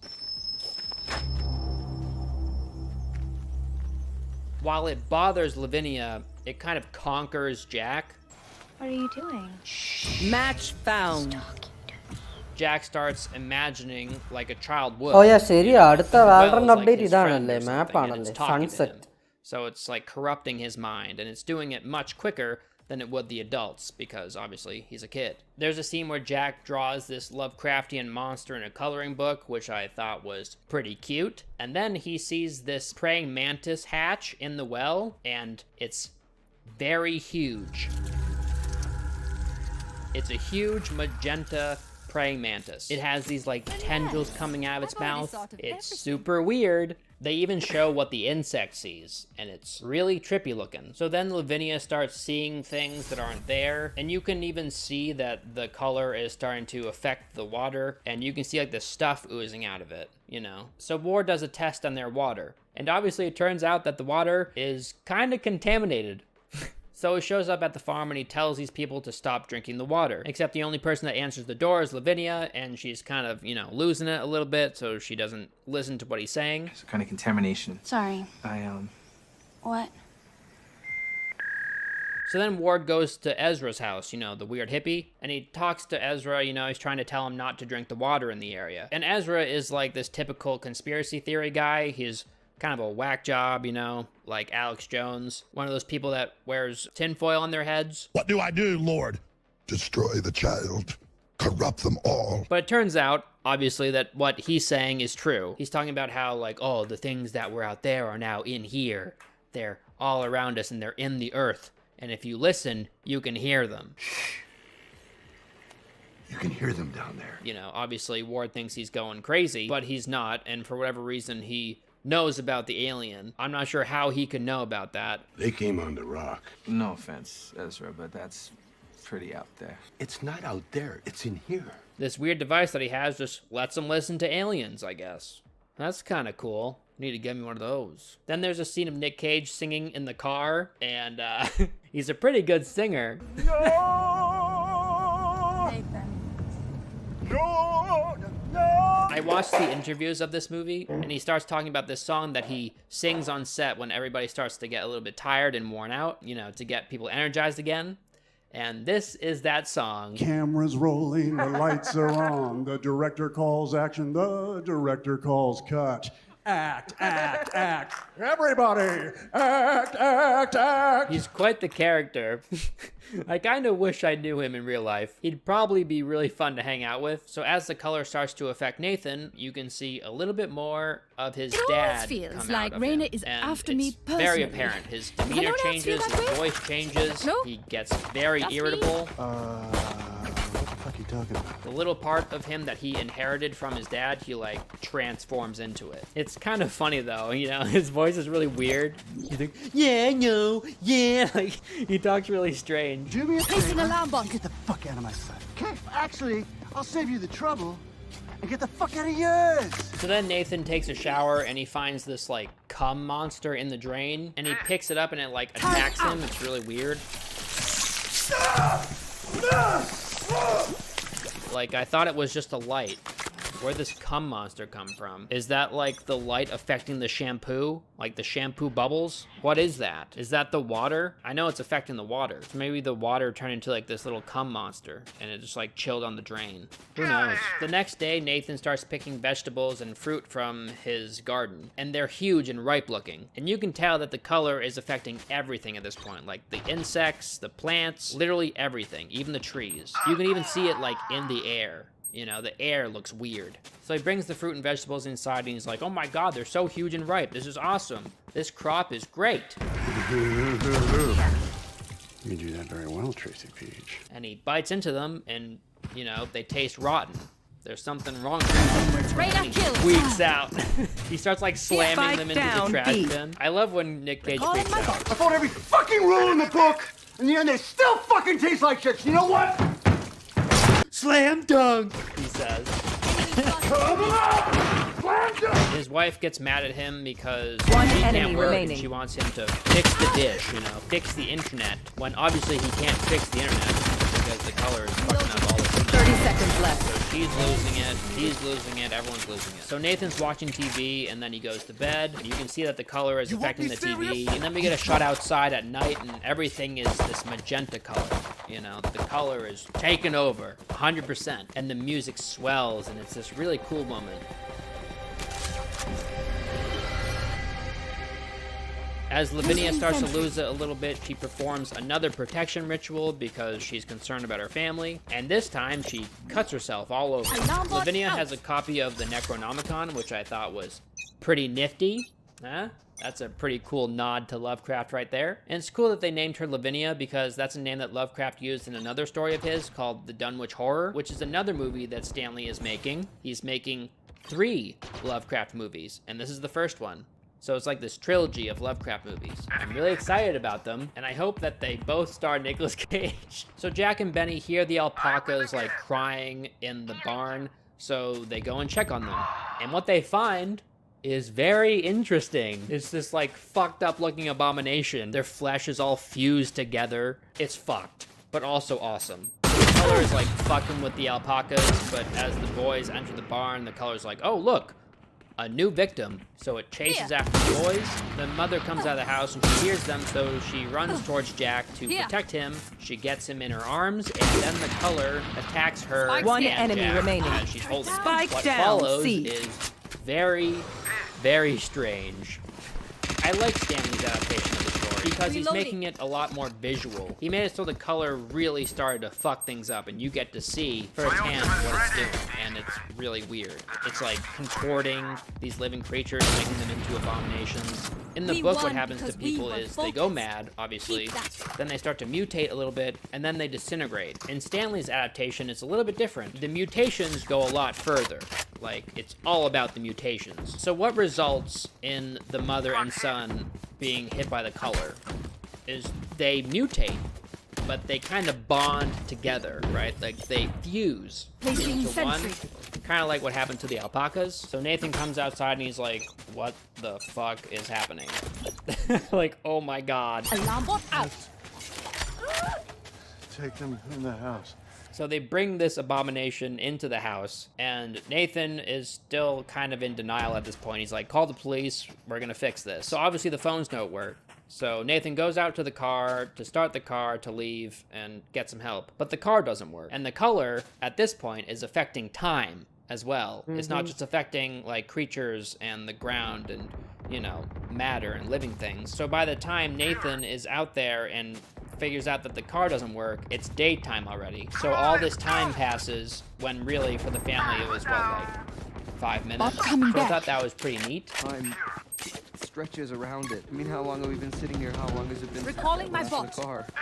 While it bothers Lavinia, it kind of conquers Jack. What are you doing? Match found. Jack starts imagining like a child would. ഓ യാ ശരിയാ അടുത്ത The well വാൾഡറിന്റെ is like update his ഇതാണല്ലേ friend or map something, and it's ആണല്ലേ talking to sunset him. So it's like corrupting his mind, and it's doing it much quicker than it would the adults, because obviously he's a kid. There's a scene where Jack draws this Lovecraftian monster in a coloring book, which I thought was pretty cute. And then he sees this praying mantis hatch in the well, and it's very huge. It's a huge magenta praying mantis. It has these like tendrils coming out of its mouth. It's super weird. They even show what the insect sees, and it's really trippy looking. So then Lavinia starts seeing things that aren't there, and you can even see that the color is starting to affect the water, and you can see like the stuff oozing out of it, you know. So Ward does a test on their water, and obviously it turns out that the water is kind of contaminated. So he shows up at the farm and he tells these people to stop drinking the water. Except the only person that answers the door is Lavinia, and she's kind of, you know, losing it a little bit, so she doesn't listen to what he's saying. It's kind of contamination. Sorry. What? So then Ward goes to Ezra's house, you know, the weird hippie, and he talks to Ezra, you know, he's trying to tell him not to drink the water in the area. And Ezra is like this typical conspiracy theory guy. He's kind of a whack job, you know, like Alex Jones, one of those people that wears tinfoil on their heads. What do I do, Lord? Destroy the child. Corrupt them all. But it turns out, obviously, that what he's saying is true. He's talking about how, like, oh, the things that were out there are now in here. They're all around us and they're in the earth. And if you listen, you can hear them. You can hear them down there. You know, obviously Ward thinks he's going crazy, but he's not, and for whatever reason he knows about the alien. I'm not sure how he could know about that. They came on the rock. No offense, Ezra, but that's pretty out there. It's not out there. It's in here. This weird device that he has just lets him listen to aliens, I guess. That's kind of cool. Need to get me one of those. Then there's a scene of Nick Cage singing in the car, and he's a pretty good singer. I watched the interviews of this movie, and he starts talking about this song that he sings on set when everybody starts to get a little bit tired and worn out, you know, to get people energized again. And this is that song. Cameras rolling, the lights are on. The director calls action, the director calls cut. Act, act, act. Everybody, act, act, act. He's quite the character. I kind of wish I knew him in real life. He'd probably be really fun to hang out with. So as the color starts to affect Nathan, you can see a little bit more of his dad feels come like out of Raina him. is And after it's me very personally. apparent. His Does demeanor anyone else feel changes, that his way? voice changes. No? He gets very Just me? irritable. What the fuck are you talking about? The little part of him that he inherited from his dad, he like transforms into it. It's kind of funny though, you know, his voice is really weird. He's like, yeah, no, yeah, like he talks really strange. Do me a Place an favor. alarm button. Get the fuck out of my sight. Okay, actually, I'll save you the trouble and get the fuck out of yours. So then Nathan takes a shower and he finds this like cum monster in the drain and he picks it up and it like attacks him. It's really weird. Like, I thought it was just a light. Where'd this cum monster come from? Is that like the light affecting the shampoo? Like the shampoo bubbles? What is that? Is that the water? I know it's affecting the water. So maybe the water turned into like this little cum monster and it just like chilled on the drain. Who knows? The next day, Nathan starts picking vegetables and fruit from his garden. And they're huge and ripe looking. And you can tell that the color is affecting everything at this point. Like the insects, the plants, literally everything. Even the trees. You can even see it like in the air. You know, the air looks weird. So he brings the fruit and vegetables inside and he's like, oh my God, they're so huge and ripe. This is awesome. This crop is great. You do that very well, Tracy Peach. And he bites into them and, you know, they taste rotten. There's something wrong with them. Raina And he kills. squeaks out. He starts like slamming Spike them into the down, trash B. bin. I love when Nick Cage Calling freaks my out. I fought every fucking rule in the book. In the end, they still fucking taste like shit. You know what? Slam dunk, he says. Come on! Slam dunk! His wife gets mad at him because One he enemy can't work remaining. and she wants him to fix the dish, you know, fix the internet, when obviously he can't fix the internet because the color is fucking up all the internet. 30 seconds left. So she's losing it, he's losing it, everyone's losing it. So Nathan's watching TV and then he goes to bed. You can see that the color is affecting the TV. And then we get a shot outside at night and everything is this magenta color. You know, the color is taken over 100%. And the music swells and it's this really cool moment. As Lavinia starts to lose it a little bit, she performs another protection ritual because she's concerned about her family. And this time, she cuts herself all over. Lavinia has a copy of the Necronomicon, which I thought was pretty nifty. Huh? That's a pretty cool nod to Lovecraft right there. And it's cool that they named her Lavinia because that's a name that Lovecraft used in another story of his called The Dunwich Horror, which is another movie that Stanley is making. He's making 3 Lovecraft movies, and this is the first one. So it's like this trilogy of Lovecraft movies. I'm really excited about them, and I hope that they both star Nicolas Cage. So Jack and Benny hear the alpacas like crying in the barn, so they go and check on them. And what they find is very interesting. It's this like fucked up looking abomination. Their flesh is all fused together. It's fucked, but also awesome. The color is like fucking with the alpacas, but as the boys enter the barn, the color's like, oh look, a new victim. So it chases after the boys. The mother comes out of the house and she hears them, so she runs towards Jack to protect him. She gets him in her arms, and then the color attacks her. One and enemy Jack remaining. as she's holding him. Spike What down, follows C. is very, very strange. I like Stanley's adaptation of the story. because he's making it a lot more visual. He made it so the color really started to fuck things up, and you get to see firsthand what it's doing, and it's really weird. It's like contorting these living creatures, making them into abominations. In the book, what happens to people is they go mad, obviously, then they start to mutate a little bit, and then they disintegrate. In Stanley's adaptation, it's a little bit different. The mutations go a lot further. Like, it's all about the mutations. So what results in the mother and son being hit by the color is they mutate, but they kind of bond together, right? Like, they fuse into one, kind of like what happened to the alpacas. So Nathan comes outside and he's like, what the fuck is happening? Like, oh my god. Alarm bot out. Take them in the house. So they bring this abomination into the house, and Nathan is still kind of in denial at this point. He's like, call the police, we're gonna fix this. So obviously the phones don't work. So Nathan goes out to the car, to start the car, to leave, and get some help. But the car doesn't work. And the color, at this point, is affecting time as well. It's not just affecting, like, creatures and the ground and, you know, matter and living things. So by the time Nathan is out there and figures out that the car doesn't work, it's daytime already. So all this time passes when really for the family it was, what, like 5 minutes? So I thought that was pretty neat. Time stretches around it. I mean, how long have we been sitting here? How long has it been? Recalling my bot.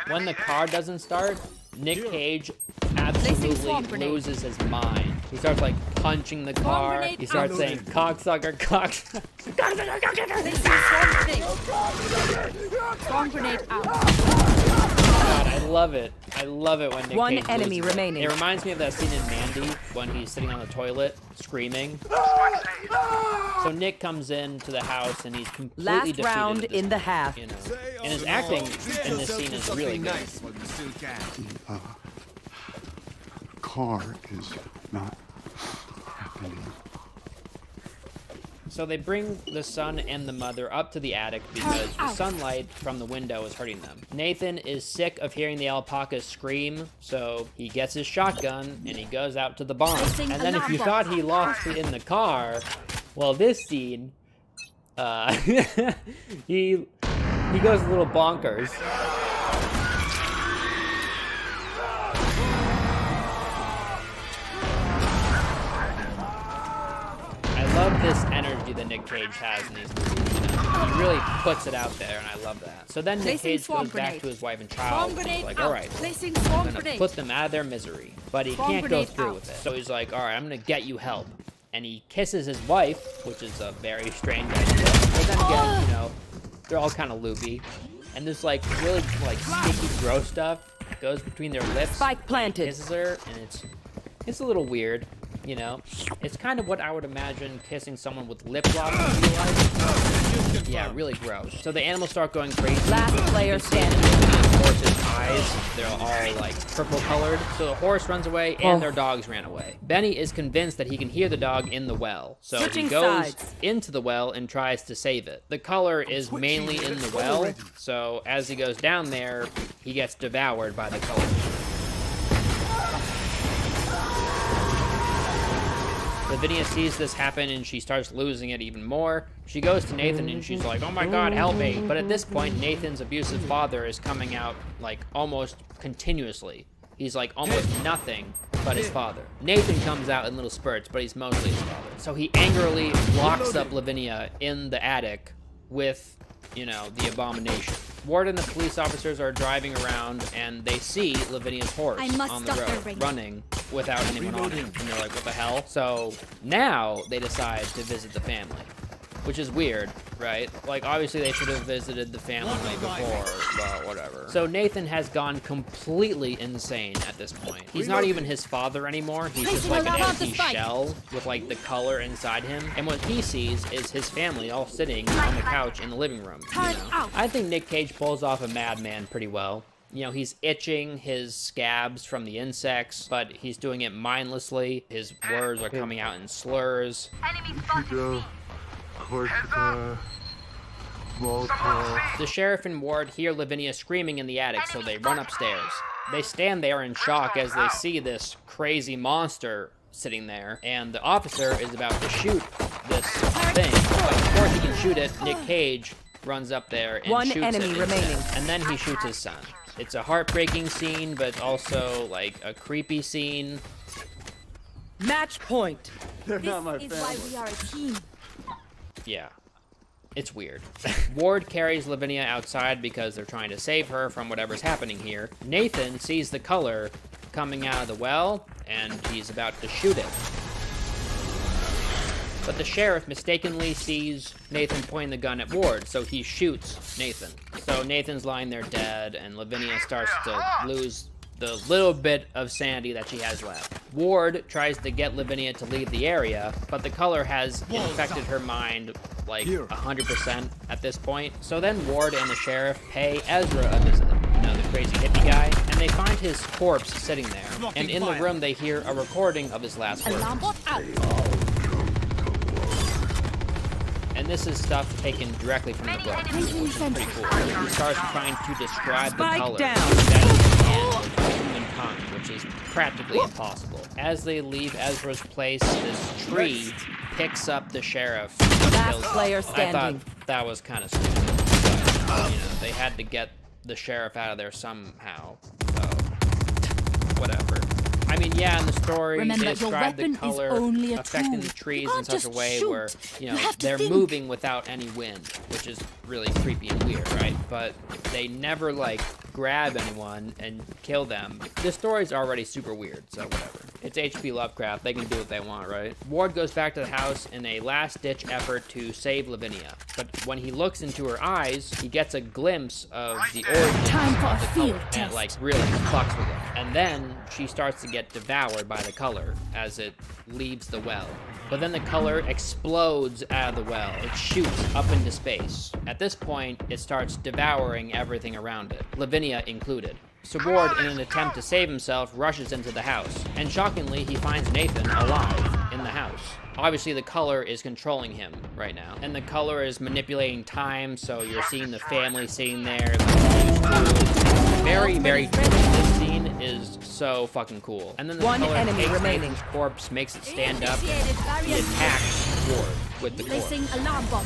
When the car doesn't start, Nick Cage absolutely loses his mind. He starts like punching the car. He starts saying cocksucker, cocksucker. Storm grenade out. God, I love it. I love it when Nick One Cage enemy loses it. remaining. It reminds me of that scene in Mandy when he's sitting on the toilet screaming. So Nick comes into the house and he's completely Last defeated round at this in the point, half. you know. And his acting in this scene is really good. Car is not happening. So they bring the son and the mother up to the attic because the sunlight from the window is hurting them. Nathan is sick of hearing the alpacas scream, so he gets his shotgun and he goes out to the barn. And then if you thought he lost it in the car, well, this scene, he goes a little bonkers. I love this energy that Nick Cage has in these movies. You know? He really puts it out there, and I love that. So then Nick Cage goes back to his wife and child. And he's like, all right, I'm gonna put them out of their misery. But he can't go through with it. So he's like, all right, I'm gonna get you help. And he kisses his wife, which is a very strange idea. But then again, you know, they're all kind of loopy. And this like really like sticky, gross stuff goes between their lips. Spike planted. He kisses her, and it's a little weird. You know, it's kind of what I would imagine kissing someone with lip gloss would be like. Yeah, really gross. So the animals start going crazy. Last player standing. The horse's eyes, they're all like purple colored. So the horse runs away and their dogs ran away. Benny is convinced that he can hear the dog in the well. So he goes into the well and tries to save it. The color is mainly in the well. So as he goes down there, he gets devoured by the color. Lavinia sees this happen and she starts losing it even more. She goes to Nathan and she's like, oh my god, help me. But at this point, Nathan's abusive father is coming out like almost continuously. He's like almost nothing but his father. Nathan comes out in little spurts, but he's mostly his father. So he angrily locks up Lavinia in the attic with, you know, the abomination. Ward and the police officers are driving around and they see Lavinia's horse on the road running without anyone on it. And they're like, what the hell? So now they decide to visit the family, which is weird, right? Like, obviously they should have visited the family before, but whatever. So Nathan has gone completely insane at this point. He's not even his father anymore. He's just like an empty shell with like the color inside him. And what he sees is his family all sitting on the couch in the living room. You know? I think Nick Cage pulls off a madman pretty well. You know, he's itching his scabs from the insects, but he's doing it mindlessly. His words are coming out in slurs. The sheriff and Ward hear Lavinia screaming in the attic, so they run upstairs. They stand there in shock as they see this crazy monster sitting there, and the officer is about to shoot this thing. But before he can shoot it, Nick Cage runs up there and One shoots enemy it remaining. instead. And then he shoots his son. It's a heartbreaking scene, but also like a creepy scene. Match point. They're not my This is why family. we are a team. Yeah. It's weird. Ward carries Lavinia outside because they're trying to save her from whatever's happening here. Nathan sees the color coming out of the well, and he's about to shoot it. But the sheriff mistakenly sees Nathan pointing the gun at Ward, so he shoots Nathan. So Nathan's lying there dead, and Lavinia starts to lose the little bit of sanity that she has left. Ward tries to get Lavinia to leave the area, but the color has infected her mind like 100% at this point. So then Ward and the sheriff pay Ezra a visit, you know, the crazy hippie guy, and they find his corpse sitting there. And in the room, they hear a recording of his last words. Alarm bot out. And this is stuff taken directly from the book, which is pretty cool. He starts trying to describe the Spike color down. that he can with human tongue, which is practically impossible. As they leave Ezra's place, this tree picks up the sheriff. and Last kills him. player I standing. thought that was kind of stupid. But, you know, they had to get the sheriff out of there somehow. So, whatever. I mean, yeah, in the story, Remember, they your describe the weapon is color only a affecting tool. the You trees can't in such a just way shoot. where, you know, You have to they're think. moving without any wind, which is really creepy and weird, right? But they never, like, grab anyone and kill them. The story's already super weird, so whatever. It's H.P. Lovecraft. They can do what they want, right? Ward goes back to the house in a last-ditch effort to save Lavinia. But when he looks into her eyes, he gets a glimpse of the origins Time for of a the field color, and it, test. like, really fucks with him. And then she starts to get devoured by the color as it leaves the well. But then the color explodes out of the well. It shoots up into space. At this point, it starts devouring everything around it, Lavinia included. So Ward, in an attempt to save himself, rushes into the house. And shockingly, he finds Nathan alive in the house. Obviously, the color is controlling him right now. And the color is manipulating time, so you're seeing the family sitting there. Very, very cool. This scene is so fucking cool. And then the One color enemy takes remaining. Nathan's corpse, makes it stand up, Initiated and barrier. he attacks Ward with the corpse. Placing alarm bot.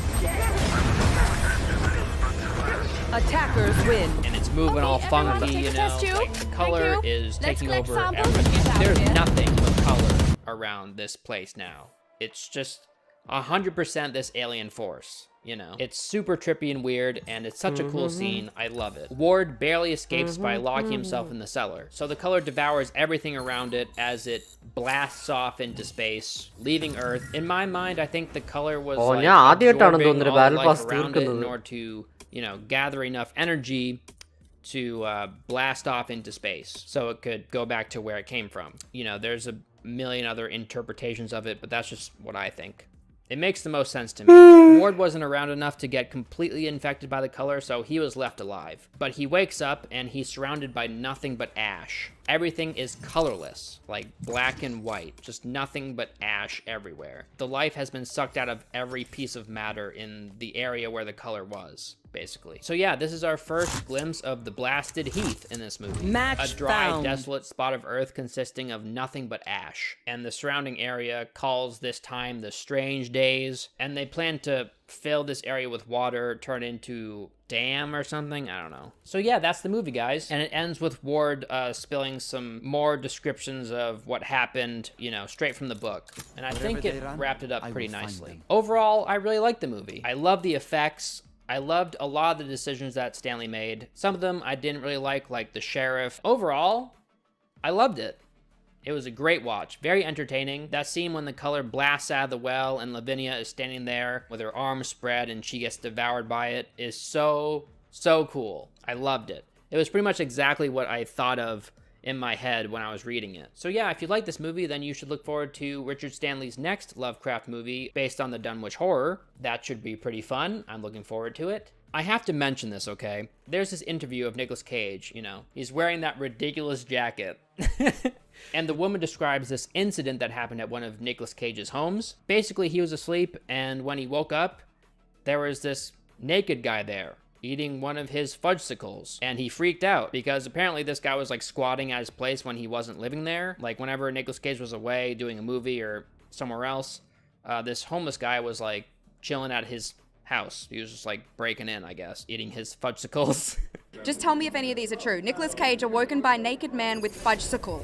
Attackers win. And it's moving all everyone, funky, take you a know, test tube. like the color Thank you. is Let's taking collect over samples. everything. Get out There's here. nothing but color around this place now. It's just 100% this alien force, you know. It's super trippy and weird, and it's such a cool scene. I love it. Ward barely escapes by locking himself in the cellar. So the color devours everything around it as it blasts off into space, leaving Earth. In my mind, I think the color was like ആദ്യമായിട്ടാണ് absorbing തോന്നുന്നത് all the battle life pass around it in തീർക്കുന്നത്. order to, you know, gather enough energy to blast off into space so it could go back to where it came from. You know, there's a million other interpretations of it, but that's just what I think. It makes the most sense to me. Ward wasn't around enough to get completely infected by the color, so he was left alive. But he wakes up and he's surrounded by nothing but ash. Everything is colorless, like black and white, just nothing but ash everywhere. The life has been sucked out of every piece of matter in the area where the color was, basically. So yeah, this is our first glimpse of the blasted heath in this movie. Match A dry, found. desolate spot of earth consisting of nothing but ash. And the surrounding area calls this time the Strange Days, and they plan to fill this area with water, turn into dam or something. I don't know. So yeah, that's the movie, guys. And it ends with Ward spilling some more descriptions of what happened, you know, straight from the book. And I think it wrapped it up pretty nicely. Overall, I really liked the movie. I love the effects. I loved a lot of the decisions that Stanley made. Some of them I didn't really like the sheriff. Overall, I loved it. It was a great watch, very entertaining. That scene when the color blasts out of the well and Lavinia is standing there with her arms spread and she gets devoured by it is so cool. I loved it. It was pretty much exactly what I thought of in my head when I was reading it. So yeah, if you like this movie, then you should look forward to Richard Stanley's next Lovecraft movie based on the Dunwich Horror. That should be pretty fun. I'm looking forward to it. I have to mention this, okay? There's this interview of Nicolas Cage, you know. He's wearing that ridiculous jacket. And the woman describes this incident that happened at one of Nicolas Cage's homes. Basically, he was asleep, and when he woke up, there was this naked guy there eating one of his fudgesicles, and he freaked out because apparently this guy was like squatting at his place when he wasn't living there. Like whenever Nicolas Cage was away doing a movie or somewhere else, this homeless guy was like chilling at his house. He was just like breaking in, I guess, eating his fudgesicles. Just tell me if any of these are true. Nicolas Cage awoken by naked man with fudgesicle.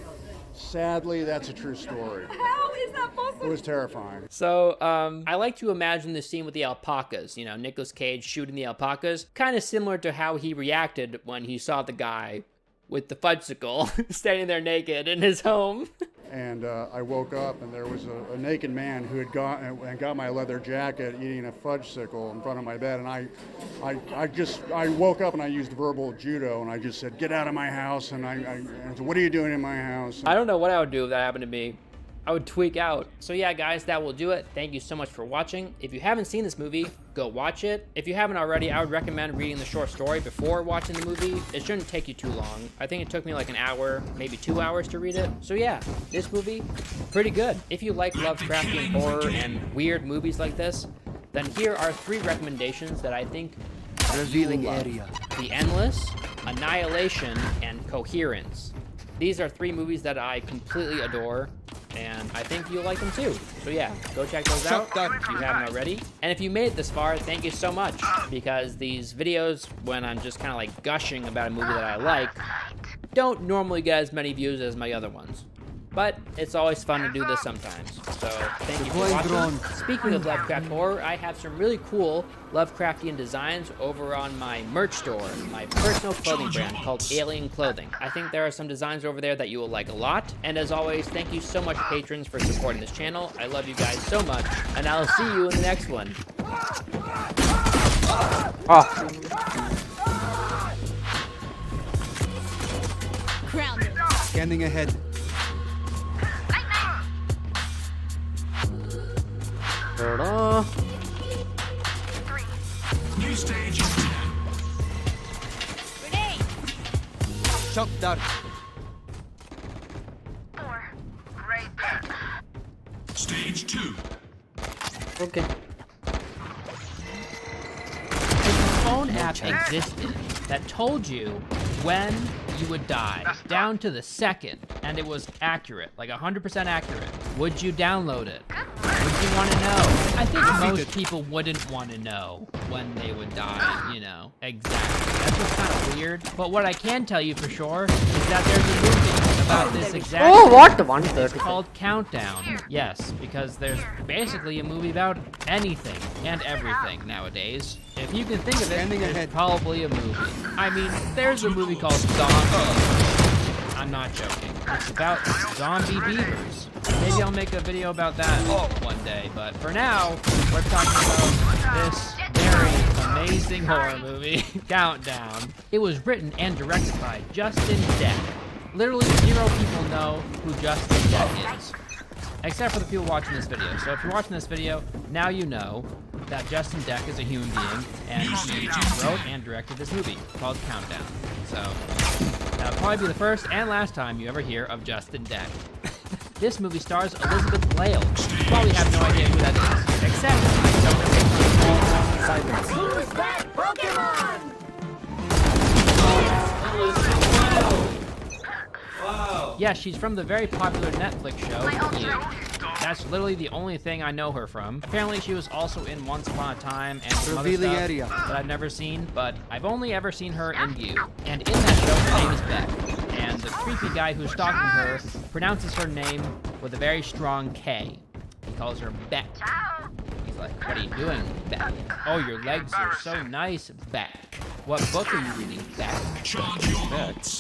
Sadly, that's a true story. How is that possible? It was terrifying. So, I like to imagine the scene with the alpacas. You know, Nicolas Cage shooting the alpacas. Kind of similar to how he reacted when he saw the guy with the fudgesicle standing there naked in his home. And I woke up and there was a naked man who had got my leather jacket eating a fudgesicle in front of my bed. And I woke up and I used verbal judo and I just said, "Get out of my house." And I said, "What are you doing in my house?" I don't know what I would do if that happened to me. I would tweak out. So yeah, guys, that will do it. Thank you so much for watching. If you haven't seen this movie, go watch it. If you haven't already, I would recommend reading the short story before watching the movie. It shouldn't take you too long. I think it took me like an hour, maybe 2 hours to read it. So yeah, this movie, pretty good. If you like Lovecraftian horror and weird movies like this, then here are 3 recommendations that I think Revealing area. The Endless, Annihilation, and Coherence. These are 3 movies that I completely adore, and I think you'll like them too. So yeah, go check those out if you haven't already. And if you made it this far, thank you so much, because these videos, when I'm just kind of like gushing about a movie that I like, don't normally get as many views as my other ones. But it's always fun to do this sometimes. So thank you for watching. Speaking of Lovecraft horror, I have some really cool Lovecraftian designs over on my merch store, my personal clothing brand called Alien Clothing. I think there are some designs over there that you will like a lot. And as always, thank you so much, patrons, for supporting this channel. I love you guys so much, and I'll see you in the next one. Grounded. Scanning ahead. New stage. Grenade. Shock dart. 4. Right there. Stage 2. Okay. If a phone app existed that told you when you would die, down to the second, and it was accurate, like 100% accurate, would you download it? Would you want to know? I think most people wouldn't want to know when they would die, you know, exactly. That's just kind of weird. But what I can tell you for sure is that there's a movie about this exact Oh, thing. what? 130. It's called Countdown. Yes, because there's basically a movie about anything and everything nowadays. If you can think of it, it's probably a movie. I mean, there's a movie called Zombie. I'm not joking. It's about zombie beavers. Maybe I'll make a video about that one day, but for now, we're talking about this very amazing horror movie, Countdown. It was written and directed by Justin Deck. Literally 0 people know who Justin Deck is, except for the people watching this video. So if you're watching this video, now you know that Justin Deck is a human being, and he wrote and directed this movie called Countdown. So that'll probably be the first and last time you ever hear of Justin Deck. This movie stars Elizabeth Lale. You probably have no idea who that is, except I don't know. Who's that Pokemon? Yeah, she's from the very popular Netflix show, You. That's literally the only thing I know her from. Apparently, she was also in Once Upon a Time and some other Revealing stuff area. that I've never seen, but I've only ever seen her in You. And in that show, her name is Beck. And the creepy guy who's stalking her pronounces her name with a very strong K. He calls her Beck. He's like, "What are you doing, Beck? Oh, your legs are so nice, Beck. What book are you reading, Beck?"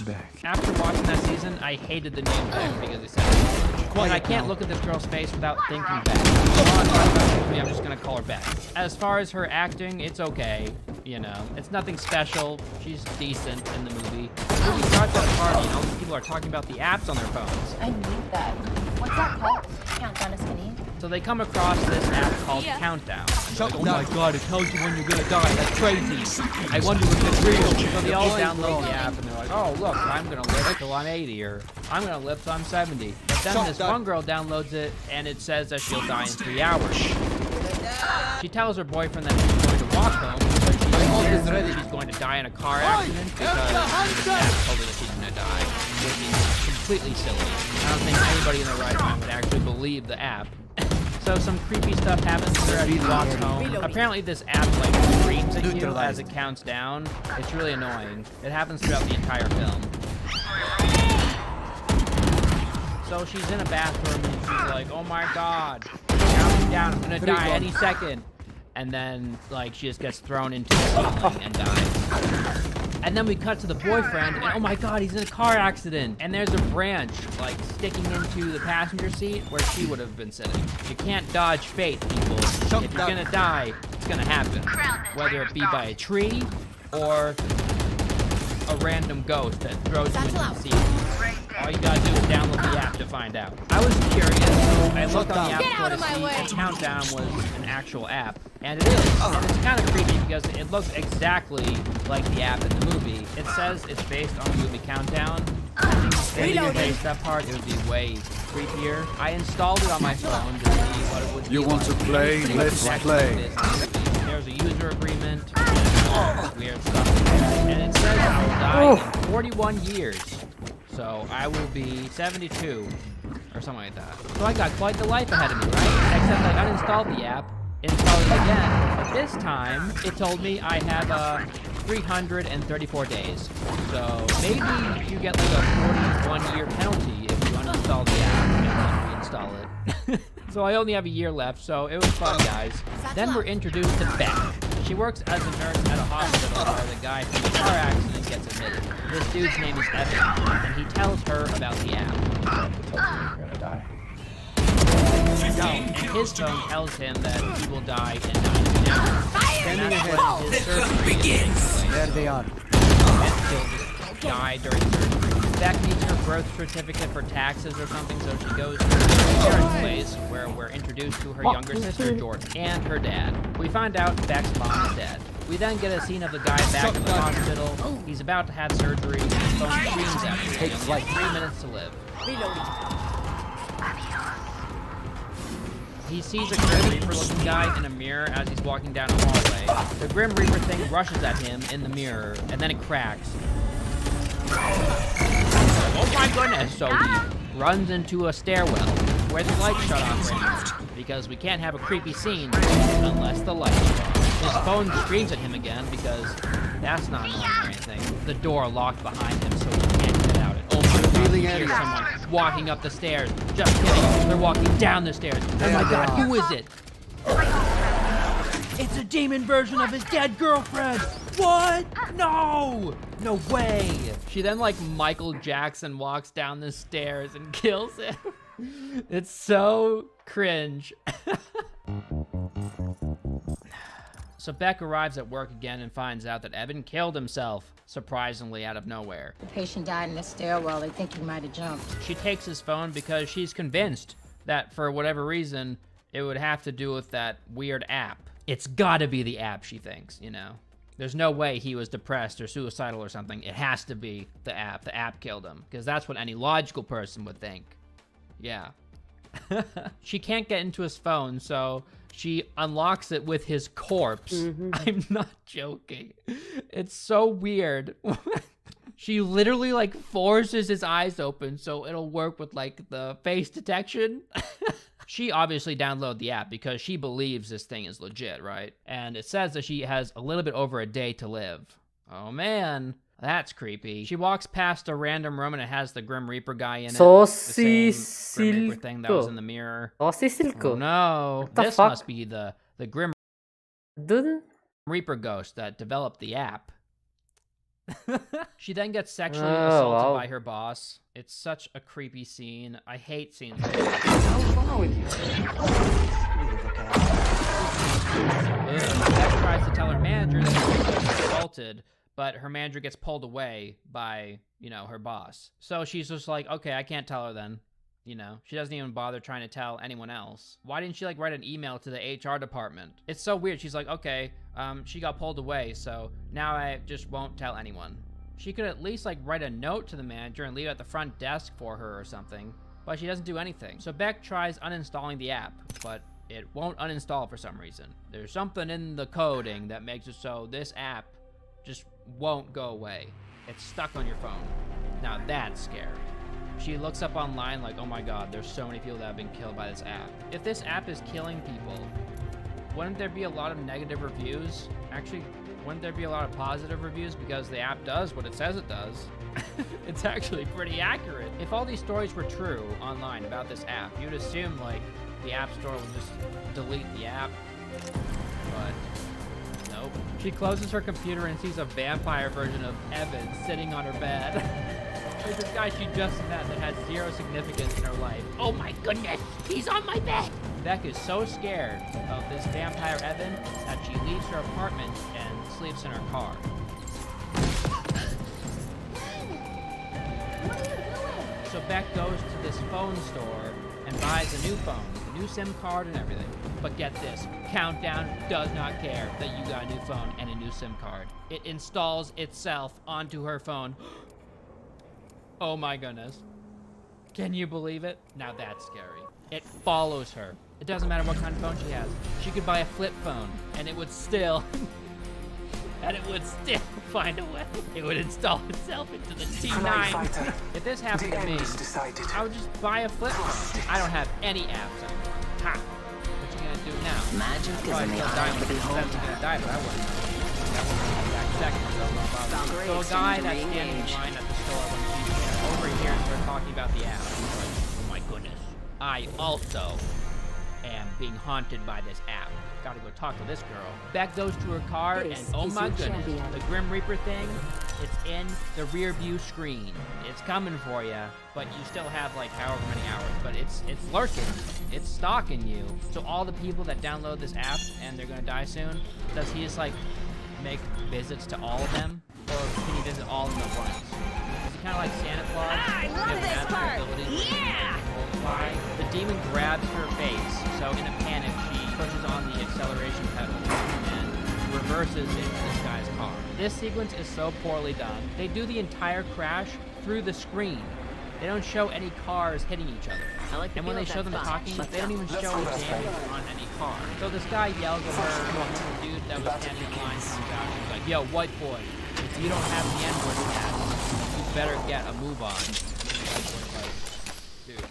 Beck. After watching that season, I hated the name Beck because it sounded and I can't look at this girl's face without thinking Beck. I'm just gonna call her Beck. As far as her acting, it's okay. You know, it's nothing special. She's decent in the movie. The movie starts at a party, and all these people are talking about the apps on their phones. I need that. What's that called? Countdown is skinny. So they come across this app called Countdown. And they're like, "Oh my god, it tells you when you're gonna die. That's crazy. I wonder if it's real." So they all download the app and they're like, "Oh look, I'm gonna live till I'm 80, or I'm gonna live till I'm 70. But then this one girl downloads it and it says that she'll die in 3 hours. She tells her boyfriend that she's going to walk home, but she's going to die in a car accident because the app told her that she's gonna die, which is completely silly. I don't think anybody in their right mind would actually believe the app. So some creepy stuff happens to her as she walks home. Apparently this app like screams at you as it counts down. It's really annoying. It happens throughout the entire film. So she's in a bathroom and she's like, oh my god, counting down, I'm gonna die any second. And then like she just gets thrown into the ceiling and dies. And then we cut to the boyfriend, and oh my god, he's in a car accident. And there's a branch, like, sticking into the passenger seat where she would have been sitting. You can't dodge fate, people. If you're gonna die, it's gonna happen. Whether it be by a tree, or a random ghost that throws you into the seat. All you gotta do is download the app to find out. I was curious, so I looked on the app store to see if Countdown was an actual app. And it is. And it's kind of creepy because it looks exactly like the app in the movie. It says it's based on the movie Countdown. If they didn't base that part, it would be way creepier. I installed it on my phone to see what it would be. You want to play? Let's play. There's a user agreement, weird stuff like that. And it says I will die in 41 years. So I will be 72 or something like that. So I got quite the life ahead of me, right? Except I uninstalled the app, installed it again, but this time it told me I have 334 days. So maybe you get like a 41-year penalty if you uninstall the app and then reinstall it. So I only have a year left, so it was fun, guys. Then we're introduced to Beck. She works as a nurse at a hospital where the guy from the car accident gets admitted. This dude's name is Evan, and he tells her about the app. You're gonna die. No, and his phone tells him that he will die in 90 minutes. Then his surgery begins. There they are. And he'll just die during surgery. Beck needs her birth certificate for taxes or something, so she goes to her parents' place, where we're introduced to her younger sister, Jordan, and her dad. We find out Beck's mom is dead. We then get a scene of the guy back in the hospital. He's about to have surgery. His phone screams at him. Takes like 3 minutes to live. He sees a Grim Reaper-looking guy in a mirror as he's walking down a hallway. The Grim Reaper thing rushes at him in the mirror, and then it cracks. Oh my goodness! So he runs into a stairwell where the lights shut off right now, because we can't have a creepy scene unless the lights are on. His phone screams at him again because that's not annoying or anything. The door locked behind him, so he can't get out. Oh my god, he hears someone walking up the stairs. Just kidding, they're walking down the stairs. Oh my god, who is it? It's a demon version of his dead girlfriend! What? No! No way! She then, like Michael Jackson, walks down the stairs and kills him. It's so cringe. So Beck arrives at work again and finds out that Evan killed himself, surprisingly out of nowhere. The patient died in the stairwell. They think he might have jumped. She takes his phone because she's convinced that for whatever reason, it would have to do with that weird app. It's gotta be the app, she thinks, you know? There's no way he was depressed or suicidal or something. It has to be the app. The app killed him, because that's what any logical person would think. Yeah. She can't get into his phone, so she unlocks it with his corpse. I'm not joking. It's so weird. She literally like forces his eyes open so it'll work with like the face detection. She obviously downloaded the app because she believes this thing is legit, right? And it says that she has a little bit over a day to live. Oh man, that's creepy. She walks past a random room and it has the Grim Reaper guy in it. The same Grim Reaper thing that was in the mirror. Oh no, this must be the Grim Reaper ghost that developed the app. She then gets sexually assaulted by her boss. It's such a creepy scene. I hate scenes like this. What's wrong with you? Beck tries to tell her manager that she's assaulted, but her manager gets pulled away by, you know, her boss. So she's just like, okay, I can't tell her then. You know, she doesn't even bother trying to tell anyone else. Why didn't she like write an email to the HR department? It's so weird. She's like, okay, she got pulled away, so now I just won't tell anyone. She could at least like write a note to the manager and leave it at the front desk for her or something, but she doesn't do anything. So Beck tries uninstalling the app, but it won't uninstall for some reason. There's something in the coding that makes it so this app just won't go away. It's stuck on your phone. Now that's scary. She looks up online like, oh my god, there's so many people that have been killed by this app. If this app is killing people, wouldn't there be a lot of negative reviews? Actually, wouldn't there be a lot of positive reviews because the app does what it says it does? It's actually pretty accurate. If all these stories were true online about this app, you'd assume like the app store would just delete the app, but nope. She closes her computer and sees a vampire version of Evan sitting on her bed. There's this guy she just met that has zero significance in her life. Oh my goodness, he's on my bed! Beck is so scared of this vampire Evan that she leaves her apartment and sleeps in her car. So Beck goes to this phone store and buys a new phone, a new SIM card and everything. But get this, Countdown does not care that you got a new phone and a new SIM card. It installs itself onto her phone. Oh my goodness. Can you believe it? Now that's scary. It follows her. It doesn't matter what kind of phone she has. She could buy a flip phone and it would still find a way. It would install itself into the T9. If this happened to me, I would just buy a flip phone. I don't have any apps anymore. Ha! What you gonna do now? Magic is in the eye of the beholder. Gonna die, but I wouldn't. That wouldn't be the exact second. So a guy that's standing in line at the store when she's there overhears her talking about the app. He's like, oh my goodness. I also am being haunted by this app. Gotta go talk to this girl. Beck goes to her car and oh my goodness, the Grim Reaper thing, it's in the rear view screen. It's coming for you, but you still have like however many hours, but it's lurking. It's stalking you. So all the people that download this app and they're gonna die soon, does he just like make visits to all of them? Or can he visit all of them at once? Is he kind of like Santa Claus? I love this part! Yeah! The demon grabs her face, so in a panic, she pushes on the acceleration pedal and reverses into this guy's car. This sequence is so poorly done. They do the entire crash through the screen. They don't show any cars hitting each other. And when they show them talking, they don't even show any damage on any car. So this guy yells at her, the dude that was standing in line comes out and he's like, yo, white boy, if you don't have the N-word pass, you better get a move on. White boy's like, dude,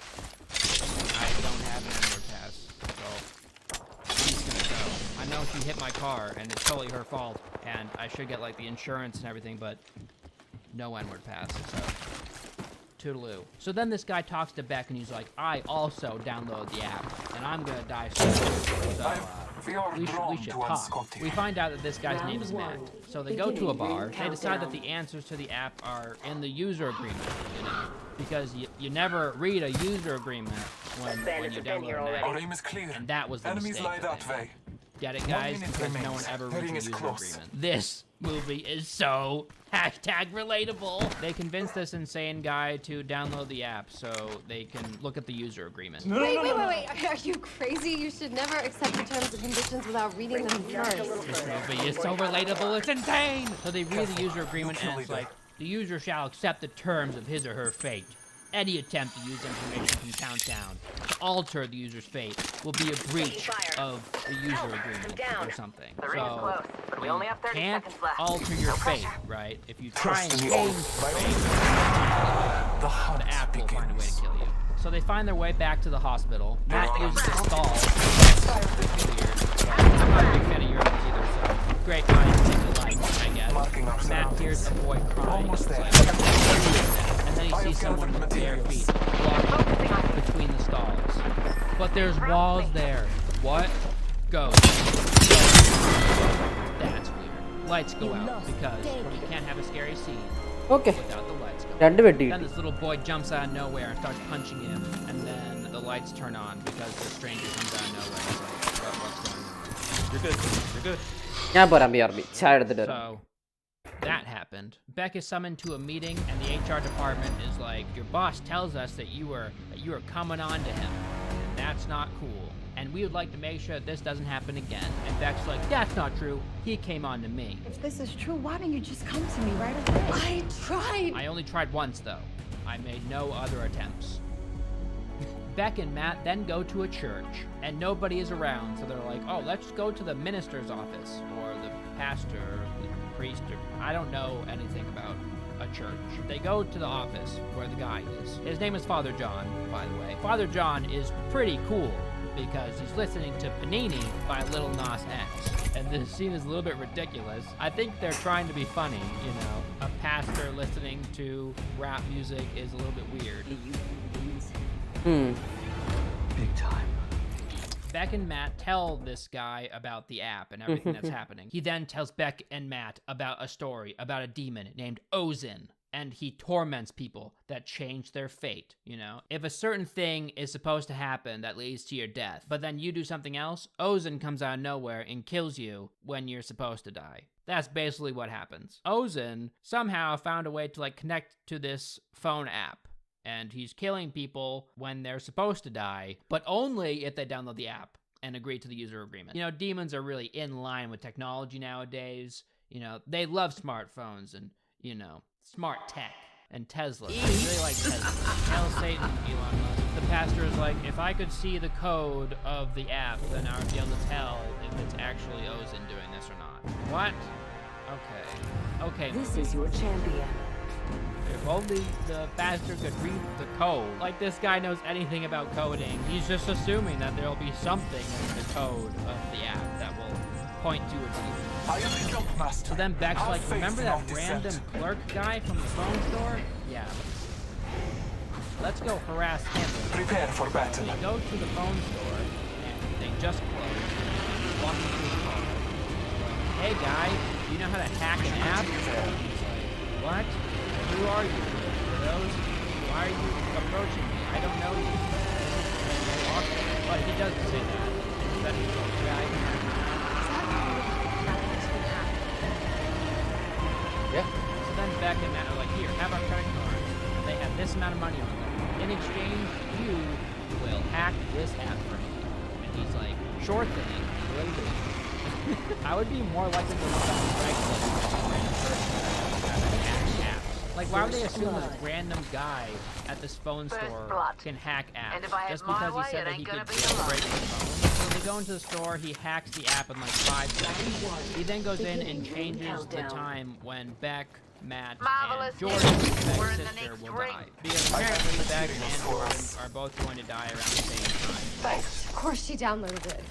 I don't have an N-word pass, so I'm just gonna go. I know she hit my car, and it's totally her fault, and I should get, like, the insurance and everything, but no N-word pass, so toodaloo. So then this guy talks to Beck, and he's like, I also download the app, and I'm gonna die soon, so we should talk. We find out that this guy's name is Matt. So they go to a bar. They decide that the answers to the app are in the user agreement, you know, because you never read a user agreement when you download an app. Our aim is clear. And that was the Enemies mistake. lie that way. Get it, guys? Because no one ever reads a user agreement. This movie is so #relatable. They convince this insane guy to download the app so they can look at the user agreement. Wait. Are you crazy? You should never accept the terms and conditions without reading them first. This movie is so relatable, it's insane! So they read the user agreement and it's like, the user shall accept the terms of his or her fate. Any attempt to use information from Countdown to alter the user's fate will be a breach of the user agreement or something. So you can't alter your fate, right? If you try and change fate, the app will find a way to kill you. So they find their way back to the hospital. Matt uses the stall. I'm not a big fan of yours either, so great minds think alike, I guess. Matt hears a boy crying. And then he sees someone with bare feet walking between the stalls. But there's walls there. What? Ghosts. That's weird. Lights go out because you can't have a scary scene without the lights going. Then this little boy jumps out of nowhere and starts punching him, and then the lights turn on because the stranger comes out of nowhere. He's like, what's going on? You're good. So that happened. Beck is summoned to a meeting, and the HR department is like, your boss tells us that you were coming on to him. That's not cool. And we would like to make sure that this doesn't happen again. And Beck's like, that's not true. He came on to me. If this is true, why don't you just come to me right away? I tried. I only tried once, though. I made no other attempts. Beck and Matt then go to a church, and nobody is around, so they're like, oh, let's go to the minister's office, or the pastor, or the priest, or I don't know anything about a church. They go to the office where the guy is. His name is Father John, by the way. Father John is pretty cool because he's listening to Panini by Lil Nas X. And this scene is a little bit ridiculous. I think they're trying to be funny, you know. A pastor listening to rap music is a little bit weird. Big time. Beck and Matt tell this guy about the app and everything that's happening. He then tells Beck and Matt about a story about a demon named Ozin. And he torments people that change their fate, you know? If a certain thing is supposed to happen that leads to your death, but then you do something else, Ozin comes out of nowhere and kills you when you're supposed to die. That's basically what happens. Ozin somehow found a way to like connect to this phone app. And he's killing people when they're supposed to die, but only if they download the app and agree to the user agreement. You know, demons are really in line with technology nowadays. You know, they love smartphones and, you know, smart tech and Tesla. They really like Tesla. Hail Satan, Elon Musk. The pastor is like, if I could see the code of the app, then I would be able to tell if it's actually Ozin doing this or not. What? Okay. Okay. This is your champion. If only the pastor could read the code. Like this guy knows anything about coding. He's just assuming that there'll be something in the code of the app that will point to a demon. So then Beck's like, remember that random clerk guy from the phone store? Yeah. Let's go harass him. Prepare for battle. So they go to the phone store and they just closed. And walk into his car. Hey guy, do you know how to hack an app? He's like, what? Who are you? Those? Why are you approaching me? I don't know you. But he doesn't say that. That he's called guy. Yeah. So then Beck and Matt are like, here, have our credit cards. They have this amount of money on them. In exchange, you will hack this app for me. And he's like, sure thing. I would be more likely to look on Craigslist than a random person that hacks apps. Like, why would they assume this random guy at this phone store can hack apps just because he said that he could jailbreak the phone? So they go into the store, he hacks the app in like 5 seconds. He then goes in and changes the time when Beck, Matt, and Jordan, Beck's sister, will die. Because apparently Beck and Jordan are both going to die around the same time. Thanks. Of course she downloaded it.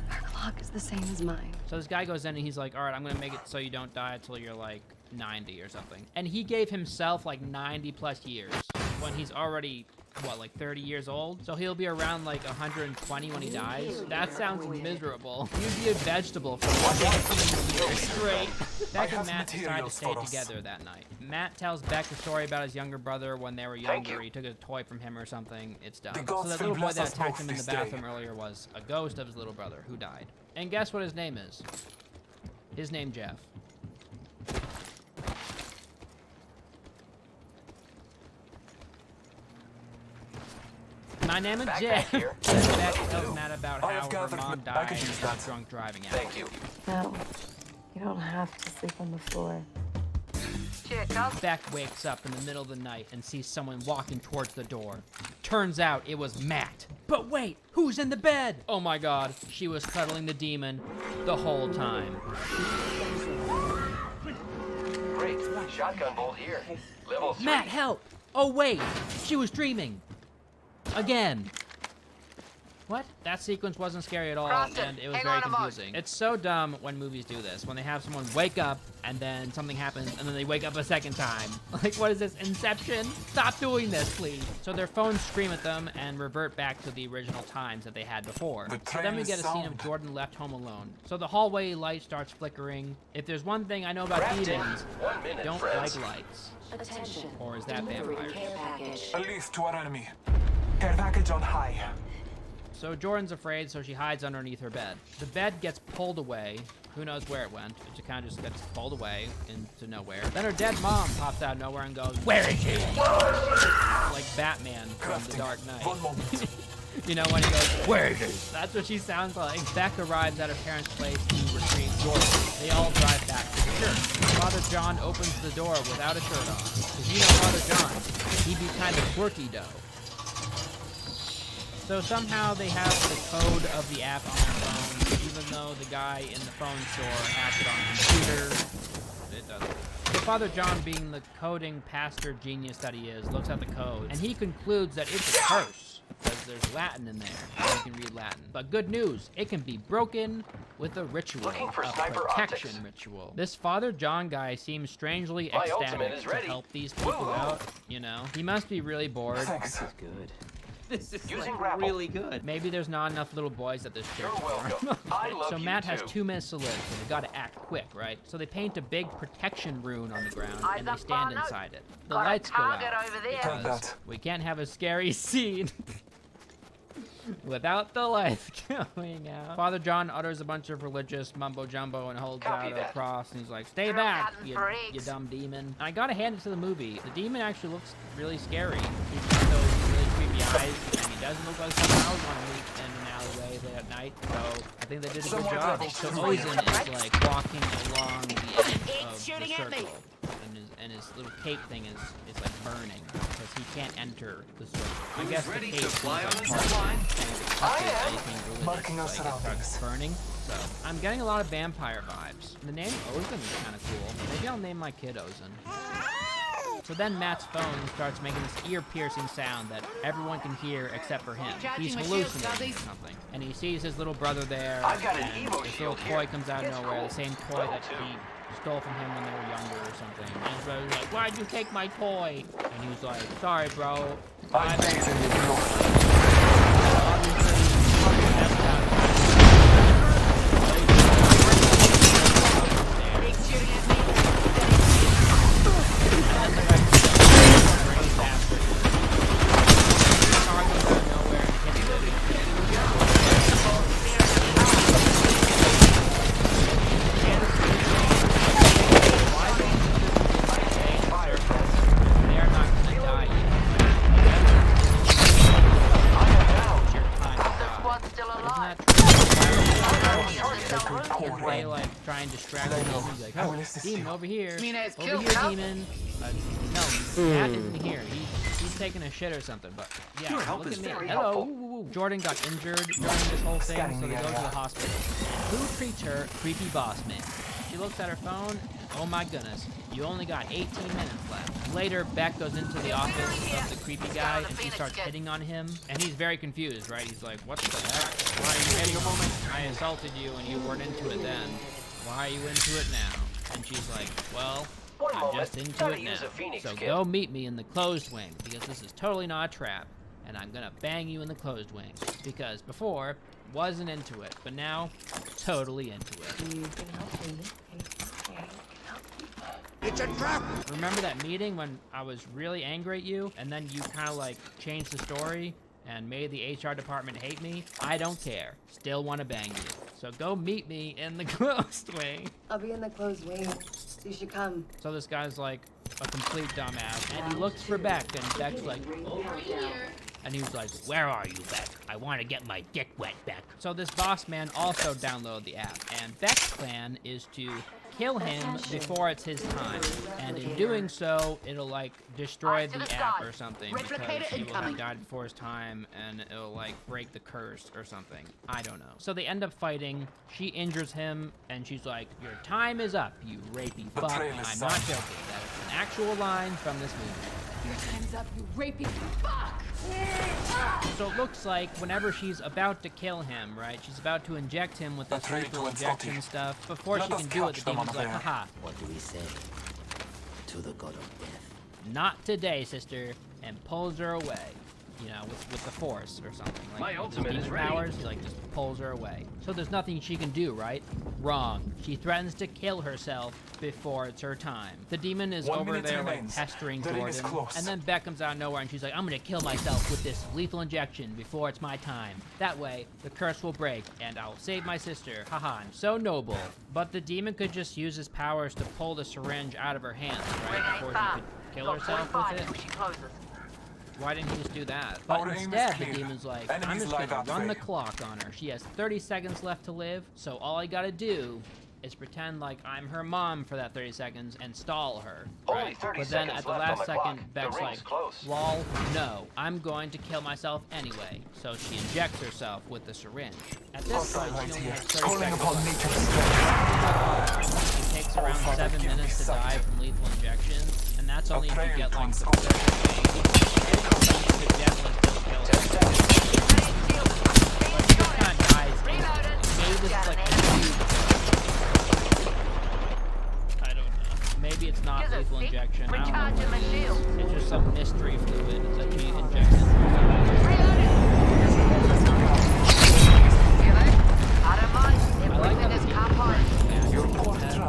Her clock is the same as mine. So this guy goes in and he's like, all right, I'm gonna make it so you don't die until you're like 90 or something. And he gave himself like 90 plus years when he's already, what, like 30 years old? So he'll be around like 120 when he dies. That sounds miserable. You'd be a vegetable for 15 years straight. Beck and Matt decide to stay together that night. Matt tells Beck a story about his younger brother when they were younger. He took a toy from him or something. It's dumb. So that little boy that attacked him in the bathroom earlier was a ghost of his little brother who died. And guess what his name is? His name Jeff. My name is Jeff. Beck tells Matt about how her mom died of drunk driving. Thank you. No, you don't have to sleep on the floor. Beck wakes up in the middle of the night and sees someone walking towards the door. Turns out it was Matt. But wait, who's in the bed? Oh my god, she was cuddling the demon the whole time. Great. Shotgun bolt here. Level 3. Matt, help! Oh wait, she was dreaming. Again. What? That sequence wasn't scary at all, and it was very confusing. It's so dumb when movies do this, when they have someone wake up, and then something happens, and then they wake up a second time. Like, what is this, Inception? Stop doing this, please. So their phones scream at them and revert back to the original times that they had before. So then we get a scene of Jordan left home alone. So the hallway light starts flickering. If there's one thing I know about demons, they don't like lights. Attention. Or is that vampires? A lift to our enemy. Care package on high. So Jordan's afraid, so she hides underneath her bed. The bed gets pulled away. Who knows where it went? It just kind of just gets pulled away into nowhere. Then her dead mom pops out of nowhere and goes, "Where is she?" Like Batman from The Dark Knight. You know, when he goes, "Where is she?" That's what she sounds like. Beck arrives at her parents' place to retrieve Jordan. They all drive back to the church. Father John opens the door without a shirt on. Because you know Father John, he'd be kind of quirky though. So somehow they have the code of the app on their phone, even though the guy in the phone store hacked it on the computer. It doesn't. Father John, being the coding pastor genius that he is, looks at the code, and he concludes that it's a curse, because there's Latin in there, and you can read Latin. But good news, it can be broken with a ritual, a protection ritual. This Father John guy seems strangely ecstatic to help these people out, you know? He must be really bored. This is good. This is really good. Maybe there's not enough little boys at this church. So Matt has 2 minutes to live, so they gotta act quick, right? So they paint a big protection rune on the ground, and they stand inside it. The lights go out, because we can't have a scary scene without the lights going out. Father John utters a bunch of religious mumbo-jumbo and holds out a cross, and he's like, stay back, you dumb demon. And I gotta hand it to the movie. The demon actually looks really scary. He's got those really creepy eyes, and he doesn't look like someone I would want to meet in an alleyway there at night, so I think they did a good job. So Ozen is like walking along the edge of the circle, and his little cape thing is like burning, because he can't enter the circle. I guess the cape is like starts burning. So I'm getting a lot of vampire vibes. The name Ozen is kind of cool. Maybe I'll name my kid Ozen. So then Matt's phone starts making this ear-piercing sound that everyone can hear except for him. He's hallucinating or something. And he sees his little brother there, and this little toy comes out of nowhere, the same toy that he stole from him when they were younger or something. And his brother's like, why'd you take my toy? And he was like, sorry, bro. They like try and distract him. He's like, oh, demon over here. Over here, demon. No, Matt isn't here. He's taking a shit or something, but yeah, look at me. Hello. Jordan got injured during this whole thing, so they go to the hospital. And who treats her? Creepy boss man. She looks at her phone. Oh my goodness, you only got 18 minutes left. Later, Beck goes into the office of the creepy guy, and she starts hitting on him. And he's very confused, right? He's like, what the heck? Why are you hitting on me? I assaulted you, and you weren't into it then. Why are you into it now? And she's like, well, I'm just into it now. So go meet me in the closed wing, because this is totally not a trap. And I'm gonna bang you in the closed wing. Because before, wasn't into it, but now, totally into it. You can help me. It's a trap! Remember that meeting when I was really angry at you, and then you kind of like changed the story and made the HR department hate me? I don't care. Still want to bang you. So go meet me in the closed wing. I'll be in the closed wing. You should come. So this guy's like a complete dumbass, and he looks for Beck, and Beck's like, over here. And he was like, where are you, Beck? I want to get my dick wet, Beck. So this boss man also downloaded the app, and Beck's plan is to kill him before it's his time. And in doing so, it'll like destroy the app or something, because he will have died before his time, and it'll like break the curse or something. I don't know. So they end up fighting. She injures him, and she's like, your time is up, you rapey fuck. I'm not joking. That is an actual line from this movie. Your time's up, you rapey fuck! So it looks like whenever she's about to kill him, right? She's about to inject him with this lethal injection stuff. Before she can do it, the demon's like, haha. What do we say to the god of death? Not today, sister. And pulls her away. You know, with the force or something. Like, my ultimate is ready. Powers, he like just pulls her away. So there's nothing she can do, right? Wrong. She threatens to kill herself before it's her time. The demon is over there like pestering Jordan. And then Beck comes out of nowhere and she's like, I'm gonna kill myself with this lethal injection before it's my time. That way, the curse will break and I'll save my sister. Haha, I'm so noble. But the demon could just use his powers to pull the syringe out of her hands, right? Before she could kill herself with it. Why didn't he just do that? But instead, the demon's like, I'm just gonna run the clock on her. She has 30 seconds left to live, so all I gotta do is pretend like I'm her mom for that 30 seconds and stall her. Right? But then at the last second, Beck's like, lol, no, I'm going to kill myself anyway. So she injects herself with the syringe. At this point, she only has 30 seconds left. It takes around 7 minutes to die from lethal injections, and that's only if you get like the maybe it's not lethal injection. I don't know what it is. It's just some mystery fluid that she injects into herself. I like how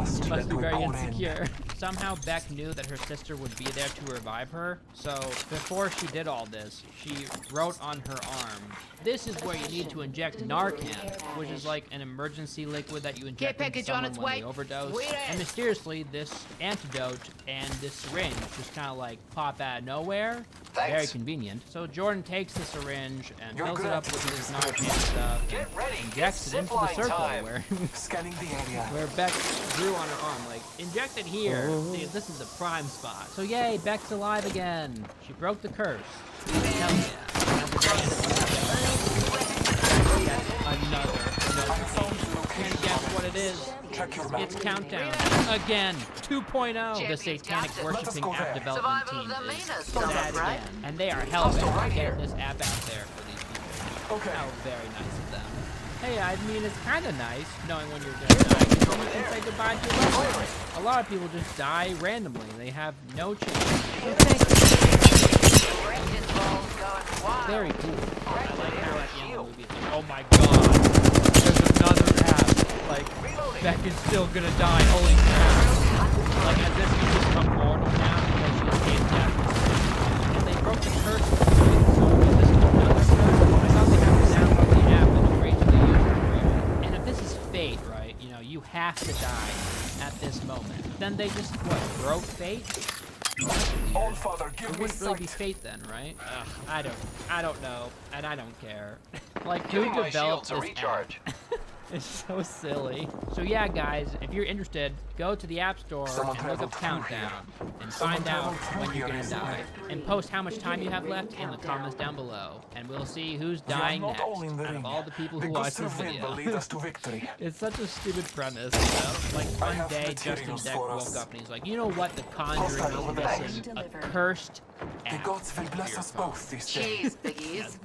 she must be very insecure. Somehow Beck knew that her sister would be there to revive her, so before she did all this, she wrote on her arm, "This is where you need to inject Narcan," which is like an emergency liquid that you inject into someone when they overdose. And mysteriously, this antidote and this syringe just kind of like pop out of nowhere. Very convenient. So Jordan takes the syringe and fills it up with this Narcan stuff and injects it into the circle where scanning the area where Beck drew on her arm, like, inject it here. See, this is the prime spot. So yay, Beck's alive again. She broke the curse. Hell yeah. Another notification. Can you guess what it is? It's Countdown. Again, 2.0. The satanic worshipping app development team is sad again. And they are hell-bent on getting this app out there for these people. Okay. How very nice of them. Hey, I mean, it's kind of nice knowing when you're gonna die, because then you can say goodbye to your loved ones. A lot of people just die randomly. They have no chance. Very cool. I like how at the end of the movie it's like, oh my god, there's another app. Like, Beck is still gonna die. Holy crap. Like, as if you just come mortal now because she escaped death. And they broke the curse. So if this is another curse, I thought they have to download the app and agree to the user agreement. And if this is fate, right, you know, you have to die at this moment. Then they just, what, broke fate? All Father, give it wouldn't really be fate then, right? I don't know, and I don't care. Like, who developed this app? It's so silly. So yeah, guys, if you're interested, go to the App Store and look up Countdown and find out when you're gonna die. And post how much time you have left in the comments down below. And we'll see who's dying next out of all the people who watch this video. It's such a stupid premise, you know? Like, one day, Justin Deck woke up and he's like, you know what the Conjuring is missing? A cursed app. The gods will bless us both this day. Jeez, biggies.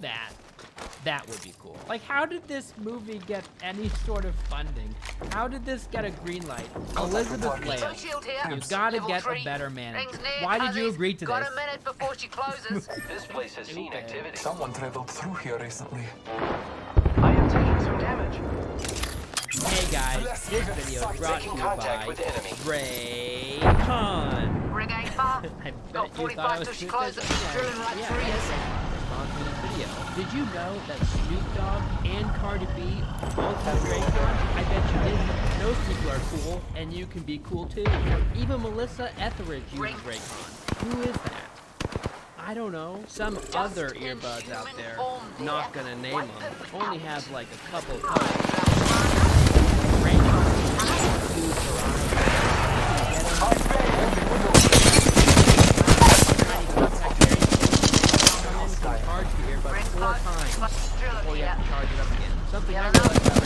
That would be cool. Like, how did this movie get any sort of funding? How did this get a green light? Elizabeth Lale, you gotta get a better manager. Why did you agree to this? Got a minute before she closes. This place has seen activity. Someone traveled through here recently. I am taking some damage. Hey guys, this video is brought to you by Raycon. Rig ain't far. I Got bet you thought I 45 was till she stupid. closes. Drilling like 3 years. Video. Did you know that Snoop Dogg and Cardi B both have Raycon? I bet you didn't. Those people are cool, and you can be cool too. Even Melissa Etheridge uses Raycon. Who is that? I don't know. Some other earbuds out there, not gonna name them, only have like a couple colors. Raycon is huge charge the earbud 4 times before you have to charge it up again. Something I realized about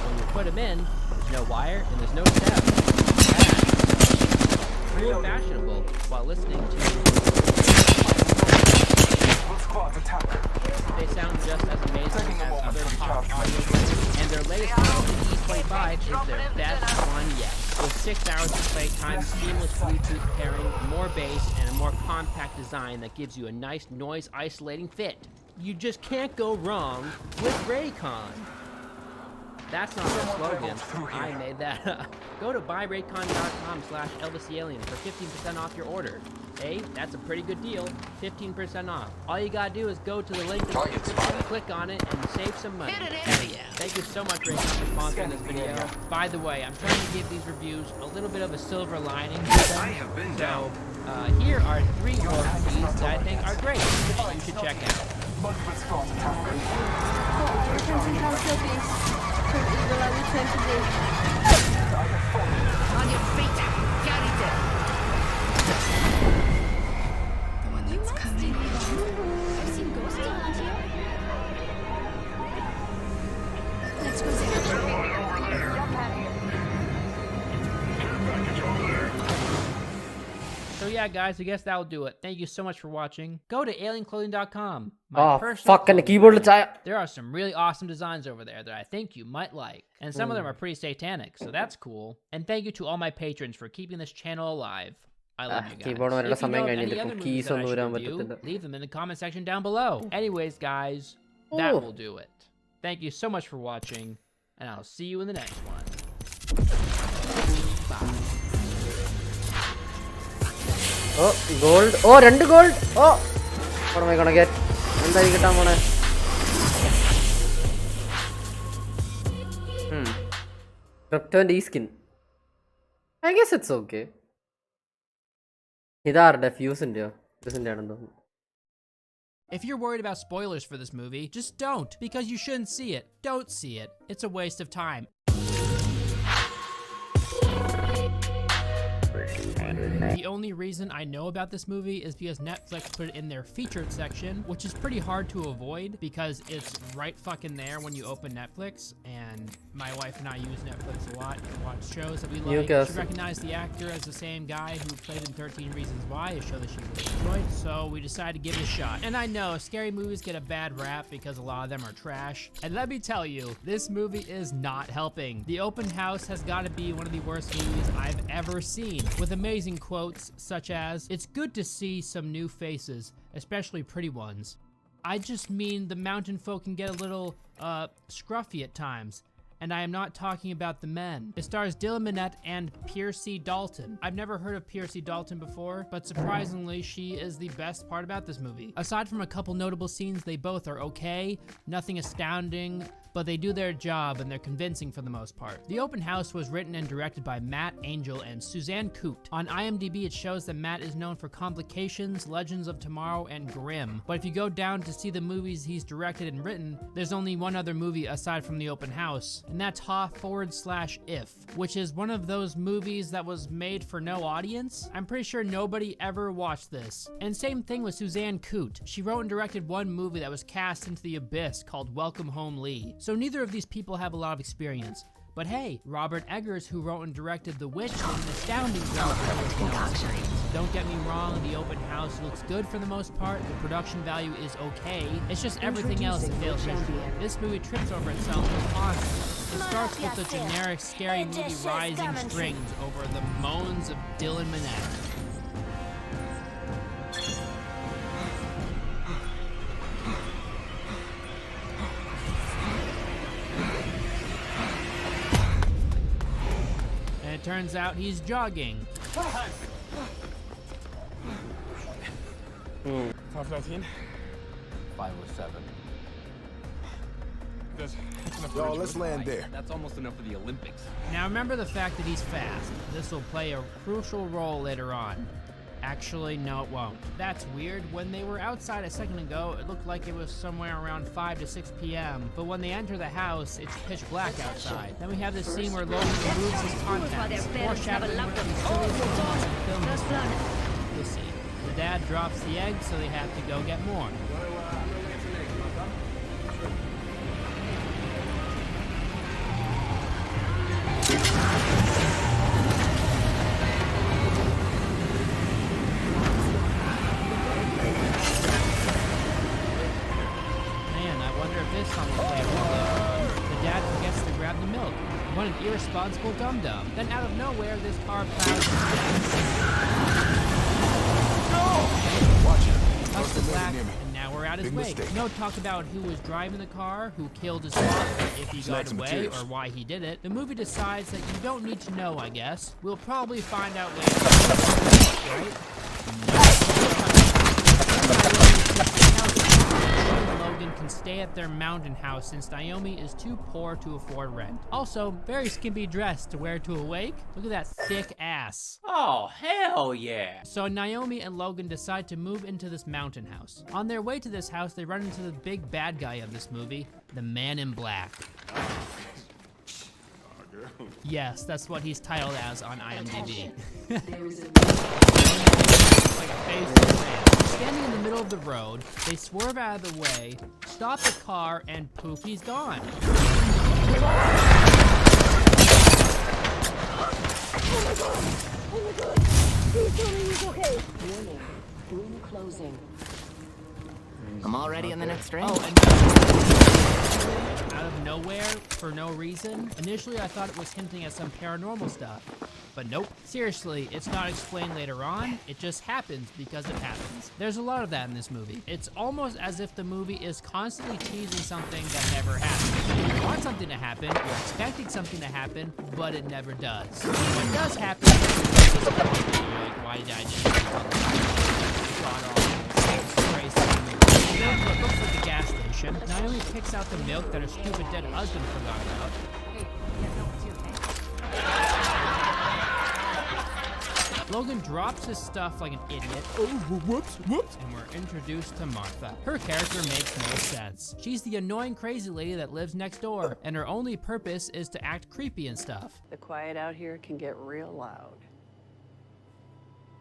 when you put them in, there's no wire and there's no step. That's cool and fashionable while listening to. They sound just as amazing as other pop audio, and their latest model, the E25, is their best one yet. With 6 hours of playtime, seamless Bluetooth pairing, more bass, and a more compact design that gives you a nice noise-isolating fit. You just can't go wrong with Raycon. That's not their slogan. I made that up. Go to buyraycon.com/ElvisTheAlien for 15% off your order. Hey, that's a pretty good deal. 15% off. All you gotta do is go to the link in the description, click on it, and save some money. Hell yeah. Thank you so much, Raycon, for sponsoring this video. By the way, I'm trying to give these reviews a little bit of a silver lining to them. I have been down. Here are 3 horror movies that I think are great and you should check out. evil are we trying to do? On your feet. Carry them. The one that's coming. I've seen ghosts around here. Let's go there. So yeah, guys, I guess that'll do it. Thank you so much for watching. Go to alienclothing.com. Oh, personal fuck, and the clothing keyboard brand. chaya. There are some really awesome designs over there that I think you might like. And some of them are pretty satanic, so that's cool. And thank you to all my patrons for keeping this channel alive. I love you guys. keyboard If you know സമയം of കഴിഞ്ഞിട്ട് any ഇപ്പം other keys movies that I ഒന്നും should വരാൻ review, പറ്റത്തില്ല. leave them in the comment section down below. Anyways, guys, that Ooh. will do it. Thank you so much for watching, and I'll see you in the next one. Bye. Oh, gold. Oh, 2 gold. Oh, what am I gonna get? എന്തായി കിട്ടാൻ പോണേ? Krypton skin. I guess it's okay. ഇതാരുടെ ഫ്യൂസിന്റെയോ? ഫ്യൂസിന്റെ ആണെന്ന് തോന്നുന്നു. If you're worried about spoilers for this movie, just don't, because you shouldn't see it. Don't see it. It's a waste of time. The only reason I know about this movie is because Netflix put it in their featured section, which is pretty hard to avoid because it's right fucking there when you open Netflix, and my wife and I use Netflix a lot to watch shows that we like. She recognized the actor as the same guy who played in 13 Reasons Why, a show that she really enjoyed, so we decided to give it a shot. And I know scary movies get a bad rap because a lot of them are trash, and let me tell you, this movie is not helping. The Open House has got to be one of the worst movies I've ever seen, with amazing quotes such as, "It's good to see some new faces, especially pretty ones. I just mean the mountain folk can get a little, scruffy at times. And I am not talking about the men." It stars Dylan Minnette and Piercy Dalton. I've never heard of Piercy Dalton before, but surprisingly, she is the best part about this movie. Aside from a couple notable scenes, they both are okay, nothing astounding, but they do their job and they're convincing for the most part. The Open House was written and directed by Matt Angel and Suzanne Coote. On IMDb, it shows that Matt is known for Complications, Legends of Tomorrow, and Grimm. But if you go down to see the movies he's directed and written, there's only one other movie aside from The Open House, and that's Ha/If, which is one of those movies that was made for no audience. I'm pretty sure nobody ever watched this. And same thing with Suzanne Coote. She wrote and directed one movie that was cast into the abyss called Welcome Home Lee. So neither of these people have a lot of experience. But hey, Robert Eggers, who wrote and directed The Witch, is an astounding experience. Don't get me wrong, The Open House looks good for the most part, the production value is okay, it's just everything else that fails visually. This movie trips over itself constantly. It starts with the generic scary movie rising strings over the moans of Dylan Minnette. It turns out he's jogging. 513? 507. Yo, let's land there. That's almost enough for the Olympics. Now remember the fact that he's fast. This will play a crucial role later on. Actually, no it won't. That's weird. When they were outside a second ago, it looked like it was somewhere around 5 to 6 p.m. But when they enter the house, it's pitch black outside. Then we have this scene where Logan removes his contacts, foreshadowing one of the silliest moments in film history. We'll see. The dad drops the egg, so they have to go get more. What an irresponsible dum-dum. Then out of nowhere, this car plows cuts to black, and now we're at his wake. No talk about who was driving the car, who killed his father, if he got away, or why he did it. The movie decides that you don't need to know, I guess. We'll probably find out later. Right? Logan can stay at their mountain house since Naomi is too poor to afford rent. Also, very skimpy dress to wear to a wake. Look at that thick ass. Oh, hell yeah. So Naomi and Logan decide to move into this mountain house. On their way to this house, they run into the big bad guy of this movie, the Man in Black. Yes, that's what he's titled as on IMDb. Like a face of sand. Standing in the middle of the road, they swerve out of the way, stop the car, and poof, he's gone. Oh my god! Oh my god! Please tell me he's okay! Warning. Room closing. I'm already on the next ring. Oh, and out of nowhere, for no reason. Initially, I thought it was hinting at some paranormal stuff. But nope. Seriously, it's not explained later on. It just happens because it happens. There's a lot of that in this movie. It's almost as if the movie is constantly teasing something that never happened. You want something to happen, you're expecting something to happen, but it never does. When it does happen, you're like, why did I just got off? Crazy. Then what looks like a gas station, Naomi picks out the milk that her stupid dead husband forgot about. Logan drops his stuff like an idiot. Oh, whoops. And we're introduced to Martha. Her character makes no sense. She's the annoying crazy lady that lives next door, and her only purpose is to act creepy and stuff. The quiet out here can get real loud.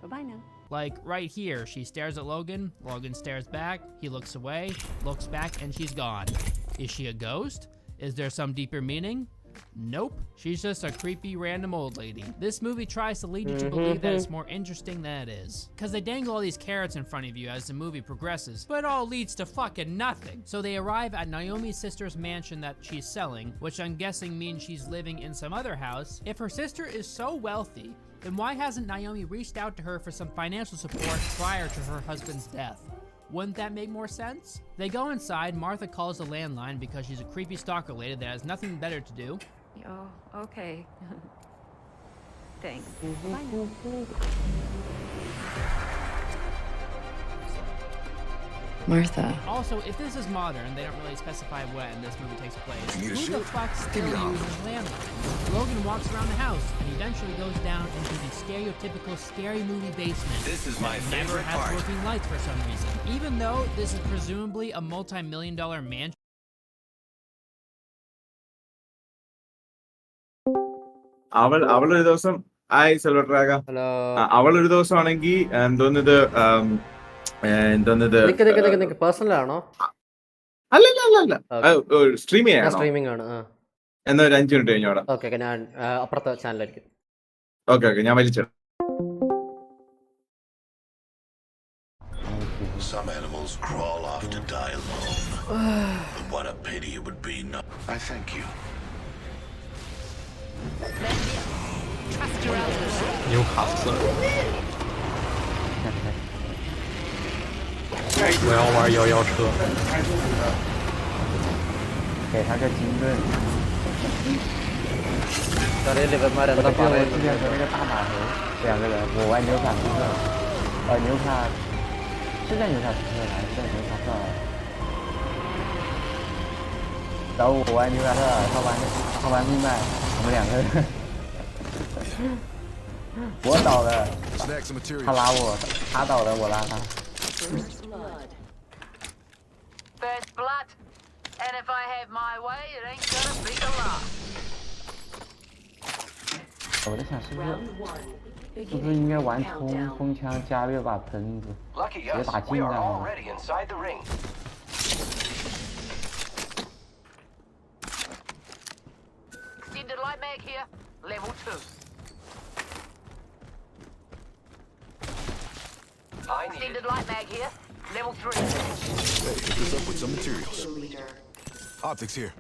Bye-bye now. Like right here, she stares at Logan, Logan stares back, he looks away, looks back, and she's gone. Is she a ghost? Is there some deeper meaning? Nope, she's just a creepy random old lady. This movie tries to lead you to believe that it's more interesting than it is. Cause they dangle all these carrots in front of you as the movie progresses, but it all leads to fucking nothing. So they arrive at Naomi's sister's mansion that she's selling, which I'm guessing means she's living in some other house. If her sister is so wealthy, then why hasn't Naomi reached out to her for some financial support prior to her husband's death? Wouldn't that make more sense? They go inside, Martha calls the landline because she's a creepy stalker lady that has nothing better to do. Oh, okay. Thanks. Martha. Also, if this is modern, they don't really specify when this movie takes place. Need a Who the shit? fuck still Give me all. uses landlines? Logan walks around the house and eventually goes down into the stereotypical scary movie basement. This is my that never favorite has part. working lights for some reason. Even though this is presumably a multi-million-dollar mansion. അവളൊരു ദിവസം ആയി Silverdrag. അവളൊരു ദിവസം ആണെങ്കിൽ എന്തോന്നത് personal ആണോ? അല്ല stream ചെയ്യാം. Streaming ആണ്. എന്നാ ഒരു 5 മിനിറ്റ് കഴിഞ്ഞോടാ. ഓക്കെ, ഞാൻ അപ്പുറത്തെ ചാനലായിരിക്കും. ഓക്കെ ഞാൻ വലിച്ചു. Some animals crawl off to die alone. But what a pity it would be not. I thank you. Trust your elders. You hustler. 我要玩摇摇车。给他个金盾。ഇവന്മാരെന്താ പറയുന്നത്?那个大马猴2个人，我玩纽卡斯特，纽卡是在纽卡斯特还是在纽卡特？然后我玩纽卡特，他玩密麦，我们2个人。我倒了，他拉我，他倒了，我拉他。First blood. First blood. And if I have my way, it ain't gonna be the last. 我在想是不是应该玩冲锋枪加6把喷子，直接打近战了。 Extended light mag here, level 2. Extended light mag here, level 3. Hey, hook us up with some materials. Optics here.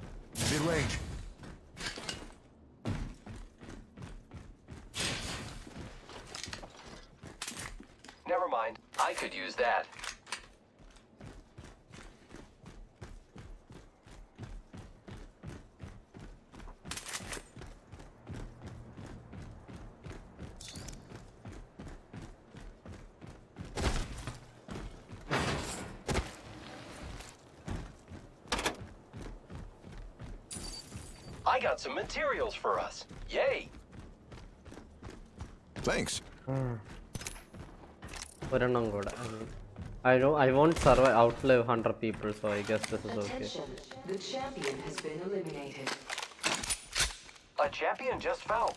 Mid-range. Never mind. I could use that. I got some materials for us. Yay! Thanks. ഒരെണ്ണം കൂടെ. I won't survive outlive 100 people, so I guess this is okay. The champion has been eliminated. A champion just fell.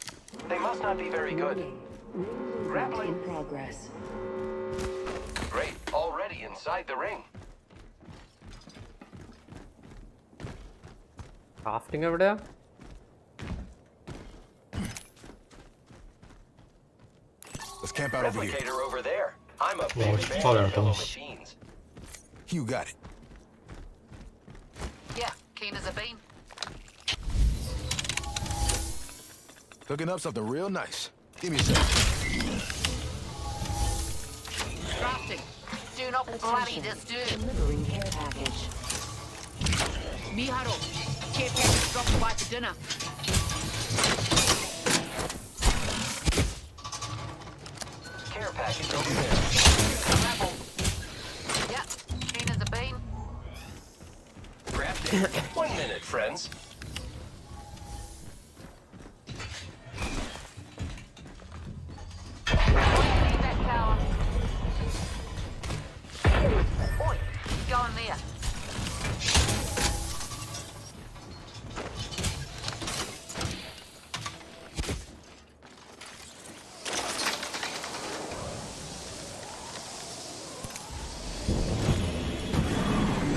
They must not be very good. Grappling. In progress. Great. Already inside the ring. Crafting എവിടെയാ? Let's camp out over here. Replicator over there. I'm a 我要 big 去 fan 造点 of 东 fellow 西。 machines. You got it. Yeah, keen as a bean. Cooking up something real nice. Give me a sec. Crafting. Do not bloody disturb. Delivering care package. Miharo, care package dropped by for dinner. Care package over there. Rebel. Yeah, keen as a bean. Crafting. 1 minute, friends. Need that tower. Oi, go in there.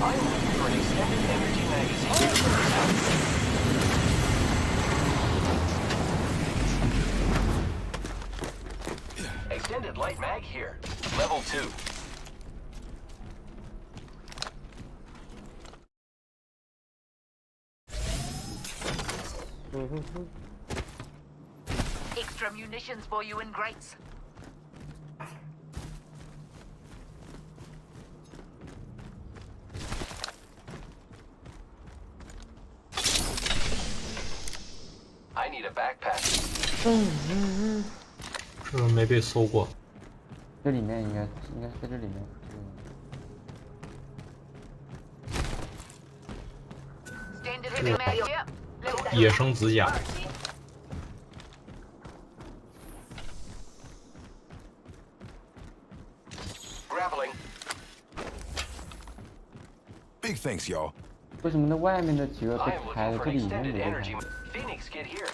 I'm looking for an extended energy magazine. Extended light mag here. Level 2. Extra munitions for you in grates. I need a backpack. 这个没被搜过。这里面应该在这里面。 Standard heavy mag here. Level 2. 野生指甲。 Grappling. Big thanks, y'all. 为什么那外面的几个被 I am 开 looking 了， for 这 an 里面 extended 没被 energy. 开？ Phoenix, get here.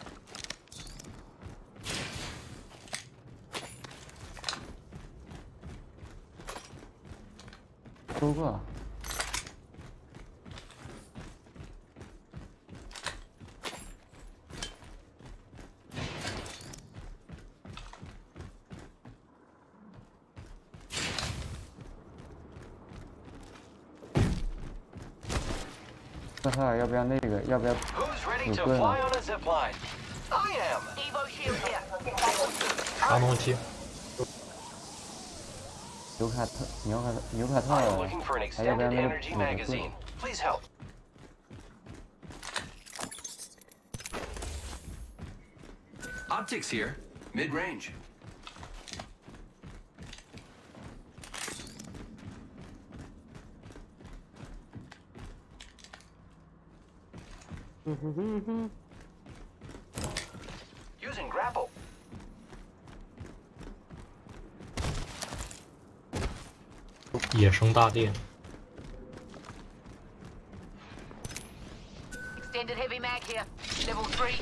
收过。这哈尔要不要那个？要不要 Who's ready 有 to 棍 fly 啊？ on a zip line? I am. Evo shield here. 啥东西？纽卡特 I am looking for an 还要不要 extended 那个 energy 那个棍？ magazine. Please help. Optics here. Mid-range. Using grapple. 野生大电。 Extended heavy mag here. Level 3.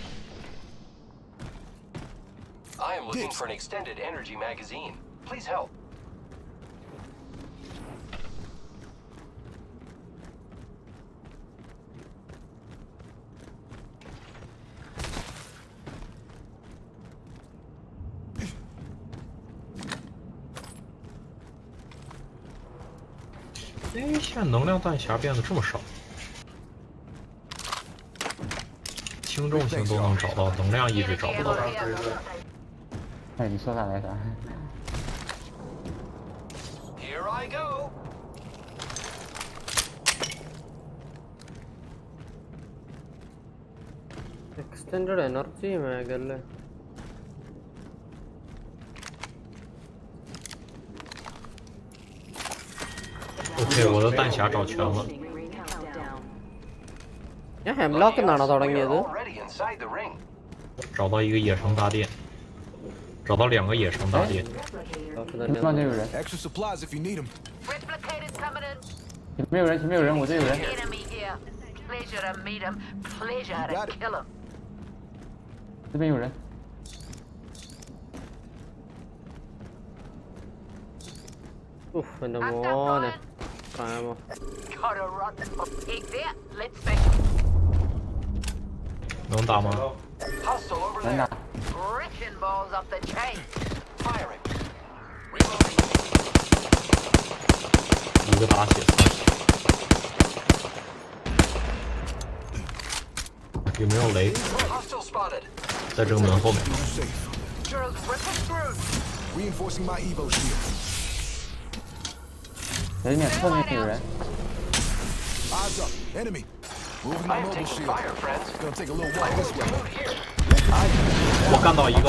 I am looking for an extended energy magazine. Please help.哎，现在能量弹匣变得这么少，轻重型都能找到，能量一直找不到。哎，你说啥来着？ Here I go. Extended energy mag അല്ലേ? OK， 我的弹匣找全了。ഞാൻ hemlock എന്നാണോ തുടങ്ങിയത്? 找到一个野生大电，找到2个野生大电。前面有人。 Extra supplies if you need them. Replicators coming in. 前面有人，前面有人，我这有人。 Enemy here. Pleasure to meet him. Pleasure to kill him. 这边有人。 എന്റെ മോനെ പ്രേമോ Gotta run. Take that. Let's think. 能打吗？ Hostile over 能打。 Wrecking balls off the chain. Firing. 一个打血有没有雷？ Hostile spotted. 在这个门后面。 Drugs ripping through. Reinforcing my Evo shield. 前面侧面有人。 Eyes up. Enemy. Moving my mobile shield. Gonna take a little walk this way. 我干到一个。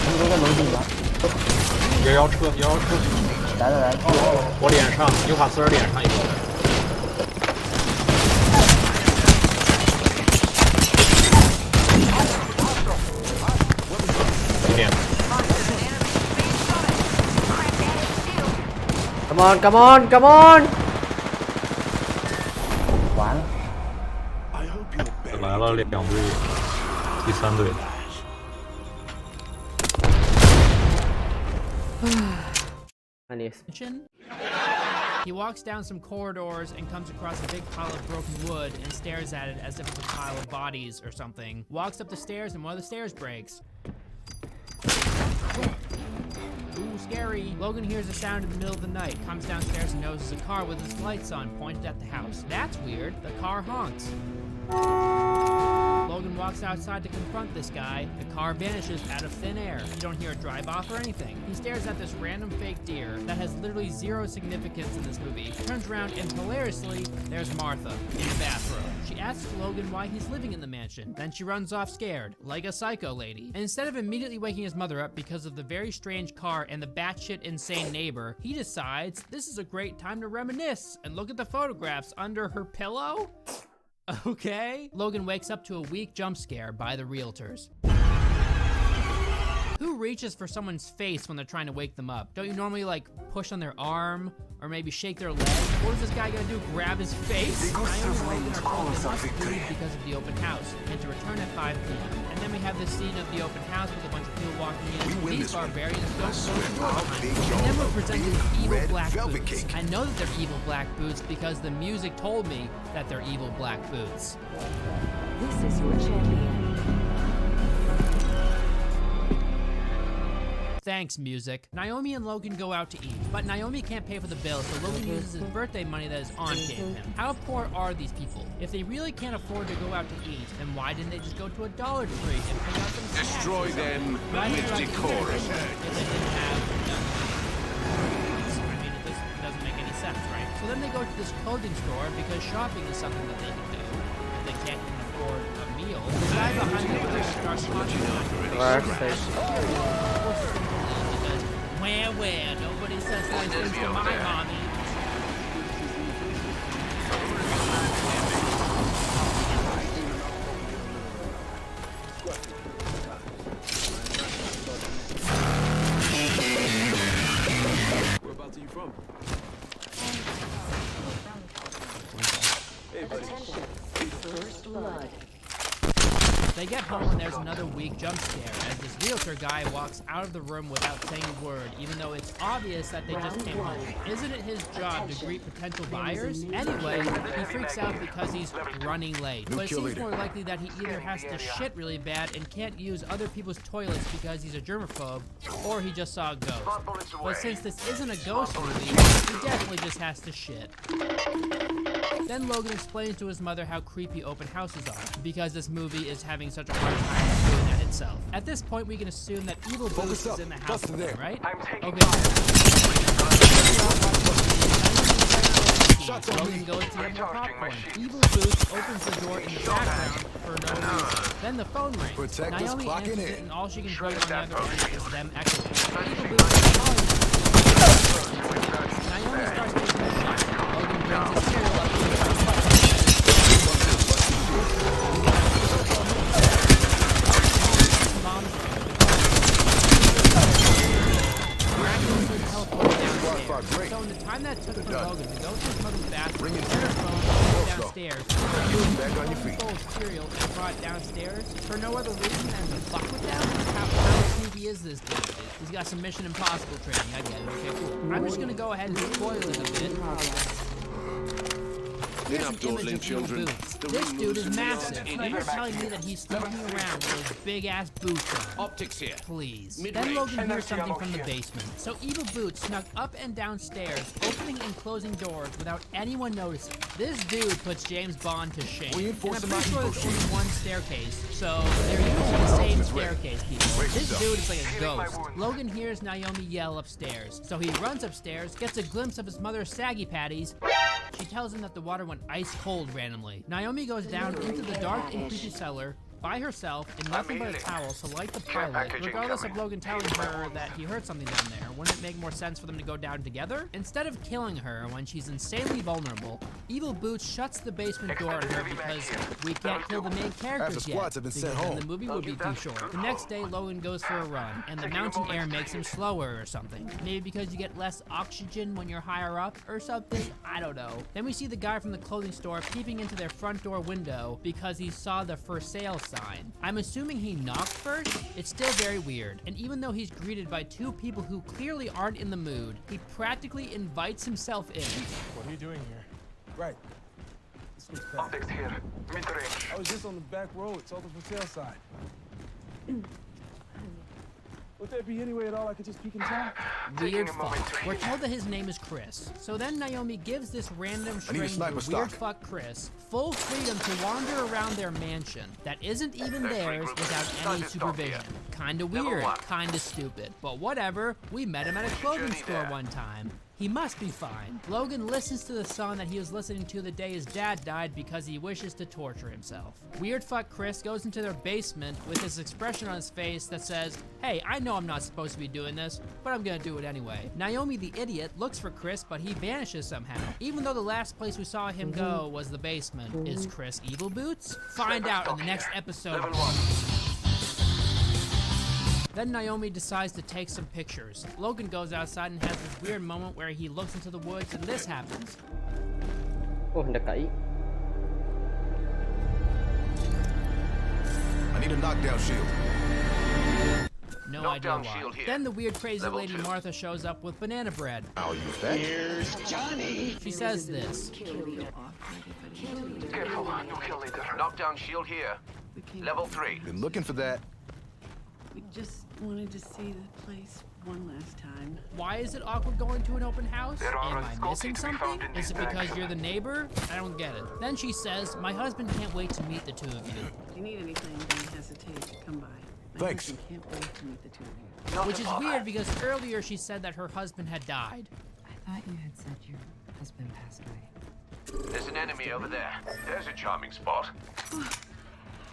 他们都在楼顶吧111车，111车。来了来了。我脸上，纽卡斯尔脸上一个。有点。 Come on, come on, come on! 完了。来了2队，第3队。He walks down some corridors and comes across a big pile of broken wood and stares at it as if it's a pile of bodies or something. Walks up the stairs and one of the stairs breaks. Ooh, scary. Logan hears a sound in the middle of the night, comes downstairs and notices a car with its lights on pointed at the house. That's weird. The car honks. Logan walks outside to confront this guy. The car vanishes out of thin air. You don't hear it drive off or anything. He stares at this random fake deer that has literally zero significance in this movie. Turns around and hilariously, there's Martha in the bathroom. She asks Logan why he's living in the mansion. Then she runs off scared, like a psycho lady. And instead of immediately waking his mother up because of the very strange car and the batshit insane neighbor, he decides this is a great time to reminisce and look at the photographs under her pillow. Okay. Logan wakes up to a weak jump scare by the realtors. Who reaches for someone's face when they're trying to wake them up? Don't you normally like push on their arm or maybe shake their leg? What is this guy gonna do? Grab his face? I only Logan are told they must leave because of the open house and to return at 5 p.m. And then we have this scene of the open house with a bunch of people walking in. These barbarians don't close the door behind them. And then we're presented with evil black boots. I know that they're evil black boots because the music told me that they're evil black boots. This is your champion. Thanks, music. Naomi and Logan go out to eat, but Naomi can't pay for the bill, so Logan uses his birthday money that his aunt gave him. How poor are these people? If they really can't afford to go out to eat, then why didn't they just go to a Dollar Tree and pick out some snacks? Destroy them with decorum. If they didn't have I mean, it doesn't make any sense, right? So then they go to this clothing store because shopping is something that they can do. If they can't even afford a meal, the guy behind the register starts where, nobody says nice things to my mommy. Whereabouts are you from? Hey, buddy. Attention. First blood. They get home and there's another weak jump scare as this realtor guy walks out of the room without saying a word, even though it's obvious that they just came home. Isn't it his job to greet potential buyers? Anyway, he freaks out because he's running late. But it seems more likely that he either has to shit really bad and can't use other people's toilets because he's a germaphobe, or he just saw a ghost. But since this isn't a ghost movie, he definitely just has to shit. Then Logan explains to his mother how creepy open houses are, because this movie is having such a hard time doing that itself. At this point, we can assume that Evil Boots is in the house with them, right? Okay. Logan goes to get more popcorn. Evil Boots opens the door in the background for no reason. Then the phone rings. Naomi answers it, and all she can hear on the other end is them echoing. Evil Boots is calling her. Naomi starts making a shot. Logan brings his cereal up to the are great. So in the time that took for done. Logan to go to his mother's bathroom, Bring it get her down. phone, Go and slow. downstairs, Back on your feet. bowl of cereal and brought it downstairs for no other reason than to fuck with them? How sneaky is this dude? He's got some Mission Impossible training. I get it. Okay, cool. I'm just gonna go ahead and spoil it a bit. Here's an image of children. This dude is massive. And you're telling me that he's sneaking around with those big ass boots on. Optics here. Please. Then Logan hears something from the basement. So Evil Boots snuck up and downstairs, opening and closing doors without anyone noticing. This dude puts James Bond to shame. And I'm pretty sure there's only one staircase, so they're using the same staircase, people. This dude is like a ghost. Logan hears Naomi yell upstairs, so he runs upstairs, gets a glimpse of his mother's saggy patties. She tells him that the water went ice cold randomly. Naomi goes down into the dark and creepy cellar by herself in nothing but a towel to light the pilot, regardless of Logan telling her that he heard something down there. Wouldn't it make more sense for them to go down together? Instead of killing her when she's insanely vulnerable, Evil Boots shuts the basement door on her because we can't kill the main characters yet, because then the movie would be too short. The next day, Logan goes for a run, and the mountain air makes him slower or something. Maybe because you get less oxygen when you're higher up or something? I don't know. Then we see the guy from the clothing store peeping into their front door window because he saw the for sale sign. I'm assuming he knocked first. It's still very weird, and even though he's greeted by two people who clearly aren't in the mood, he practically invites himself in. What are you doing here? Right. This was bad. Optics here. Mid-range. I was just on the back road. It's all the for sale sign. Would there be any way at all I could just peek in town? Weird fuck. We're told that his name is Chris. So then Naomi gives this random stranger, sniper weird stock. fuck Chris, full freedom to wander around their mansion that isn't even theirs without any supervision. Kinda weird, kinda stupid, but whatever. We met him at a clothing store one time. He must be fine. Logan listens to the song that he was listening to the day his dad died because he wishes to torture himself. Weird fuck Chris goes into their basement with this expression on his face that says, hey, I know I'm not supposed to be doing this, but I'm gonna do it anyway. Naomi the idiot looks for Chris, but he vanishes somehow. Even though the last place we saw him go was the basement. Is Chris Evil Boots? Find out in the next episode. Then Naomi decides to take some pictures. Logan goes outside and has this weird moment where he looks into the woods and this happens. Oh, dekat. I need a knockdown shield. No idea why. Then the weird crazy lady Martha shows up with banana bread. I'll use that. Here's Johnny. She says this. Careful, no kill leader. Knockdown shield here. Level 3. Been looking for that. We just wanted to see the place one last time. Why is it awkward going to an open house? There are Am I skulls missing to be found something? in Is these it because bags. you're the neighbor? I don't get it. Then she says, my husband can't wait to meet the two of you. If you need anything, don't hesitate to come by. My Thanks. husband can't wait to meet the two of you. Which is weird because earlier she said that her husband had died. I thought you had said your husband passed away. There's an enemy over there. There's a charming spot.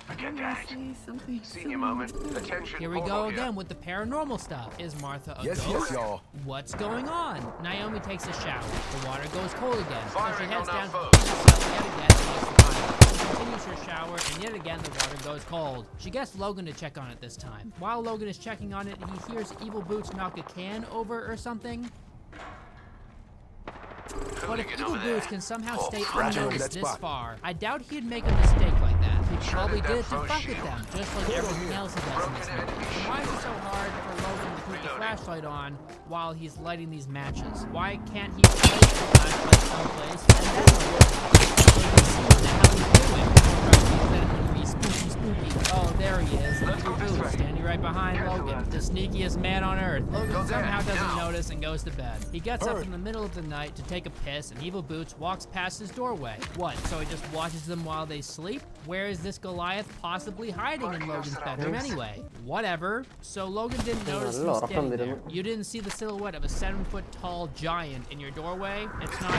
Forget that. Something. Senior moment. Attention. Here we hold go on again with the paranormal stuff. Is Martha a Yes, ghost? yes, y'all. What's going on? Naomi takes a shower. The water goes cold again. So she Firing heads on our down to foes. the cell yet again and makes the fire. She continues her shower, and yet again the water goes cold. She gets Logan to check on it this time. While Logan is checking on it, he hears Evil Boots knock a can over or something. But if Evil Boots can somehow stay unnoticed this far, I doubt he'd make a mistake like that. He probably did it to fuck with them, just like everything else he does in this movie. So why is it so hard for Logan to keep the flashlight on while he's lighting these matches? Why can't he place the flashlight someplace and then light it? So he can see what the hell he's doing. Spooky. Oh, there he is. Evil Boots standing right behind Logan, the sneakiest man on earth. Logan somehow doesn't notice and goes to bed. He gets up in the middle of the night to take a piss, and Evil Boots walks past his doorway. What, so he just watches them while they sleep? Where is this Goliath possibly hiding in Logan's bedroom anyway? Whatever. So Logan didn't notice him standing there. You didn't see the silhouette of a 7-foot-tall giant in your doorway? It's not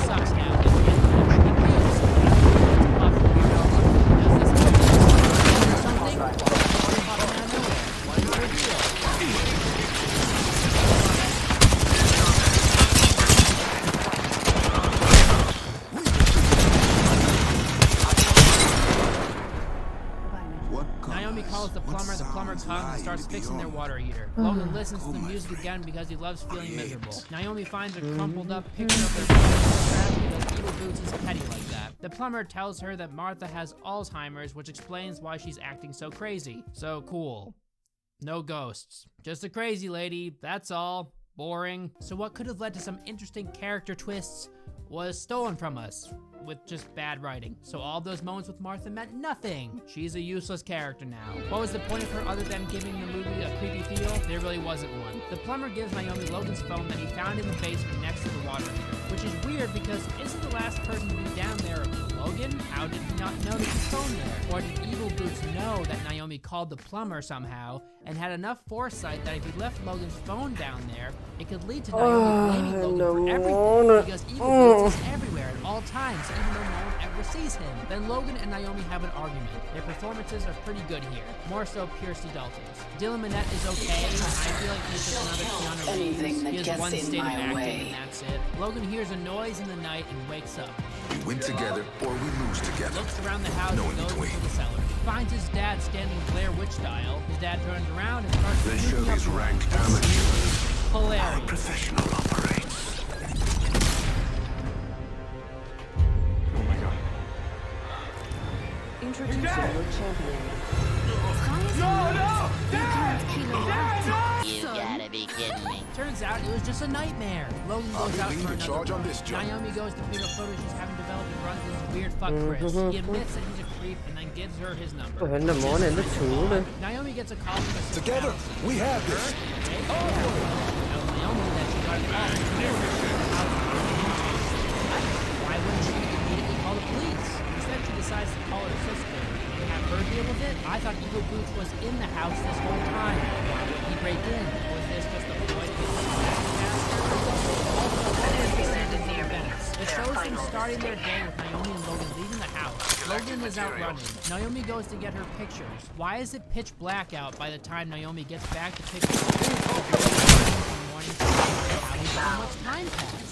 sucks now. Naomi calls the plumber comes and starts fixing fixing their water heater. Logan listens to the music again because he loves feeling miserable. Naomi finds a crumpled up picture of their trash because Evil Boots is petty like that. The plumber tells her that Martha has Alzheimer's, which explains why she's acting so crazy. So cool. No ghosts. Just a crazy lady, that's all. Boring. So what could have led to some interesting character twists was stolen from us with just bad writing. So all those moments with Martha meant nothing. She's a useless character now. What was the point of her other than giving the movie a creepy feel? There really wasn't one. The plumber gives Naomi Logan's phone that he found in the basement next to the water heater, which is weird because isn't the last person to be down there Logan? How did he not notice his phone there? Or did Evil Boots know that Naomi called the plumber somehow and had enough foresight that if he left Logan's phone down there, it could lead to Naomi blaming Logan for everything because Evil Boots is everywhere at all times, even though no one ever sees him. Then Logan and Naomi have an argument. Their performances are pretty good here, more so Piercy Dalton's. Dylan Minnette is okay. I feel like he's just another Keanu Reeves. He has one state of acting and that's it. Logan hears a noise in the night and wakes up. We win together or we lose together. Looks around the house and goes into the cellar. Finds his dad standing Blair Witch style. His dad turns around and starts They show shooting up these rank amateurs how a hilarious. professional operates. Oh my god. Introducing your champion. No! You gotta be kidding me. Turns out it was just a nightmare. Logan goes out for another charge on run. this job. Naomi goes to pick up footage she's having developed and runs this weird fuck Chris. He admits that he's a creep and then gives her his number. Naomi gets a call from a Together, we have this. Naomi that she got a call from Why wouldn't she immediately call the police? Instead, she decides to call her sister and have her deal with it. I thought Evil Boots was in the house this whole time. Why did he break in? Was this just a ploy to get It shows them starting their day with Naomi and Logan leaving the house. Logan is out running. Naomi goes to get her pictures. Why is it pitch black out by the time Naomi gets back to pick up the morning? How much time passed?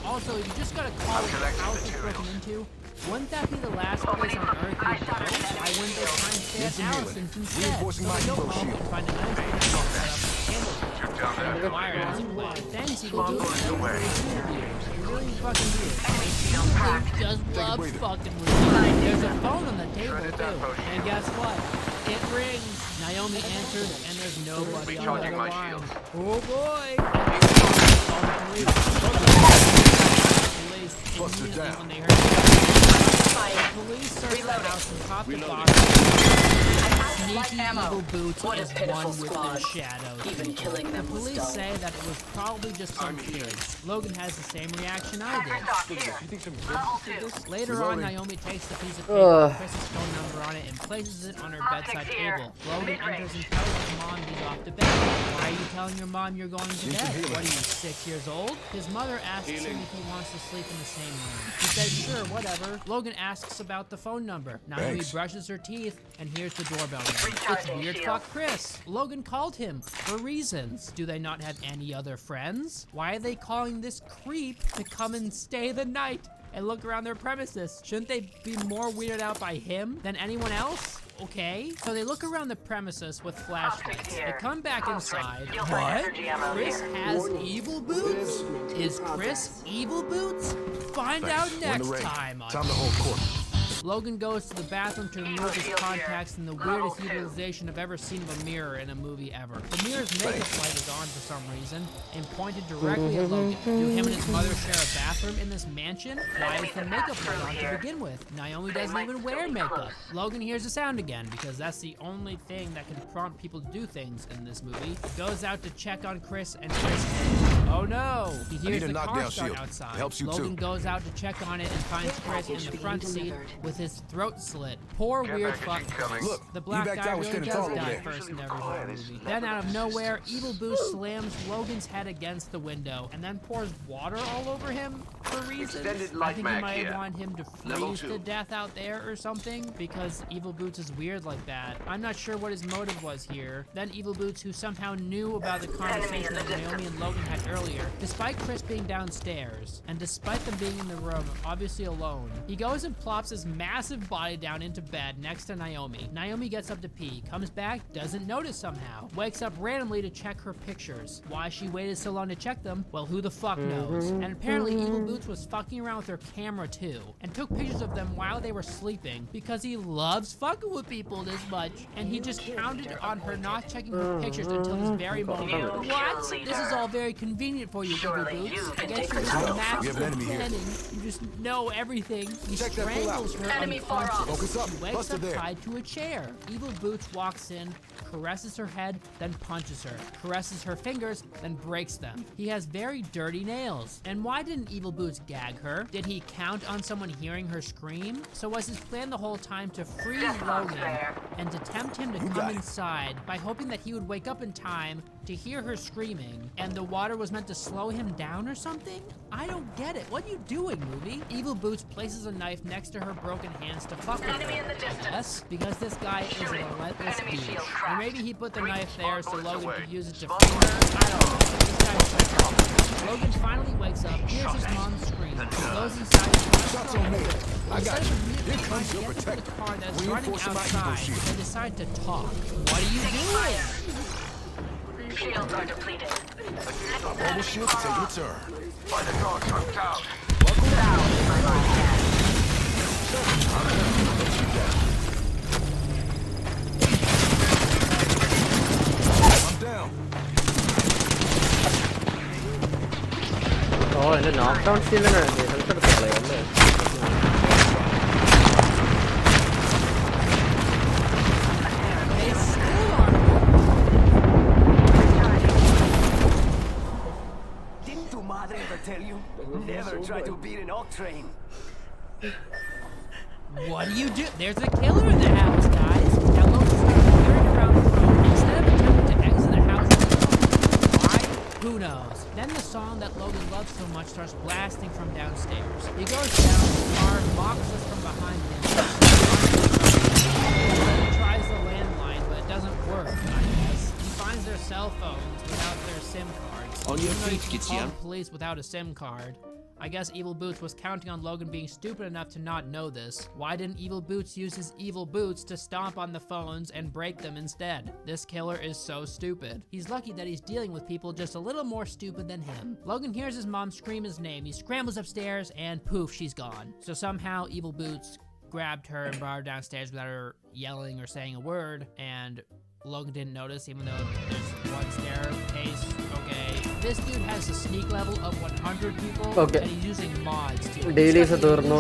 Also, if you just got a call with the house is broken into, wouldn't that be the last place on Earth you'd go? Why wouldn't they try and stay at Allison's instead? So they go home and find a nice way to set up a candle. Thanks, Evil Boots. Really fucking weird. He just loves fucking with me. There's a phone on the table too. And guess what? It rings. Naomi answers and there's nobody on the other line. Oh boy. Call the police. Police immediately when they heard the police search the house and pop the box. Sneaky Evil Boots is one with their shadows. Even killing them The police say that it was probably just some kids. Logan has the same reaction I did. You think some kids did this? Later on, Naomi takes the piece of paper with Chris's phone number on it and places it on her bedside table. Logan enters and tells his mom he's off to bed. Why are you telling your mom you're going to bed? What are you, 6 years old? His mother asks him if he wants to sleep in the same room. He says, sure, whatever. Logan asks about the phone number. Naomi brushes her teeth and hears the doorbell ring. It's weird fuck Chris. Logan called him for reasons. Do they not have any other friends? Why are they calling this creep to come and stay the night and look around their premises? Shouldn't they be more weirded out by him than anyone else? Okay, so they look around the premises with flashlights. They come back inside. What? Chris has Evil Boots? Is Chris Evil Boots? Find out next time on Time to hold court. Logan goes to the bathroom to remove his contacts in the weirdest utilization I've ever seen of a mirror in a movie ever. The mirror's makeup light is on for some reason and pointed directly at Logan. Do him and his mother share a bathroom in this mansion? Why is the makeup light on to begin with? Naomi doesn't even wear makeup. Logan hears the sound again because that's the only thing that can prompt people to do things in this movie. Goes out to check on Chris and Chris. Oh no! He hears the car start outside. Logan goes out to check on it and finds Chris in the front seat with his throat slit. Poor weird fuck. Look, the black guy really does die first in every horror movie. Then out of nowhere, Evil Boots slams Logan's head against the window and then pours water all over him for reasons. I think he might want him to freeze to death out there or something because Evil Boots is weird like that. I'm not sure what his motive was here. Then Evil Boots, who somehow knew about the conversation that Naomi and Logan had earlier, despite Chris being downstairs and despite them being in the room, obviously alone, he goes and plops his massive body down into bed next to Naomi. Naomi gets up to pee, comes back, doesn't notice somehow. Wakes up randomly to check her pictures. Why she waited so long to check them? Well, who the fuck knows? And apparently Evil Boots was fucking around with her camera too, and took pictures of them while they were sleeping because he loves fucking with people this much, and he just counted on her not checking her pictures until this very moment. What? This is all very convenient for you, Evil Boots. I guess you're just massive planning. You just know everything. He strangles her unconscious. She wakes up tied to a chair. Evil Boots walks in, caresses her head, then punches her. Caresses her fingers, then breaks them. He has very dirty nails. And why didn't Evil Boots gag her? Did he count on someone hearing her scream? So was his plan the whole time to freeze Logan and to tempt him to come inside by hoping that he would wake up in time to hear her screaming, and the water was meant to slow him down or something? I don't get it. What are you doing, movie? Evil Boots places a knife next to her broken hands to fuck with her. Yes, because this guy is a relentless douche. Or maybe he put the knife there so Logan could use it to free her. I don't know. This guy's psychotic. Logan finally wakes up, hears his mom scream, goes inside and instead of immediately trying to get to the car that's running outside, they decide to talk. What are you doing? Shields are depleted. Mobile shields taking a turn. By the dogs from town. I'm down. Oh, and the knockdown skill and Didn't your mother ever tell you? Never try to beat an ox train. What do you do? There's a killer in the house, guys. Now Logan starts peering around the room instead of attempting to exit the house. Why? Who knows? Then the song that Logan loves so much starts blasting from downstairs. He goes down, the car mocks us from behind him. He tries the landline, but it doesn't work, I guess. He finds their cell phones without their SIM cards. On your feet, Njan. The police without a SIM card. I guess Evil Boots was counting on Logan being stupid enough to not know this. Why didn't Evil Boots use his evil boots to stomp on the phones and break them instead? This killer is so stupid. He's lucky that he's dealing with people just a little more stupid than him. Logan hears his mom scream his name. He scrambles upstairs and poof, she's gone. So somehow Evil Boots grabbed her and brought her downstairs without her yelling or saying a word, and Logan didn't notice, even though there's one staircase. Okay, this dude has a sneak level of 100 people, and he's using mods too. Daily തീർന്നു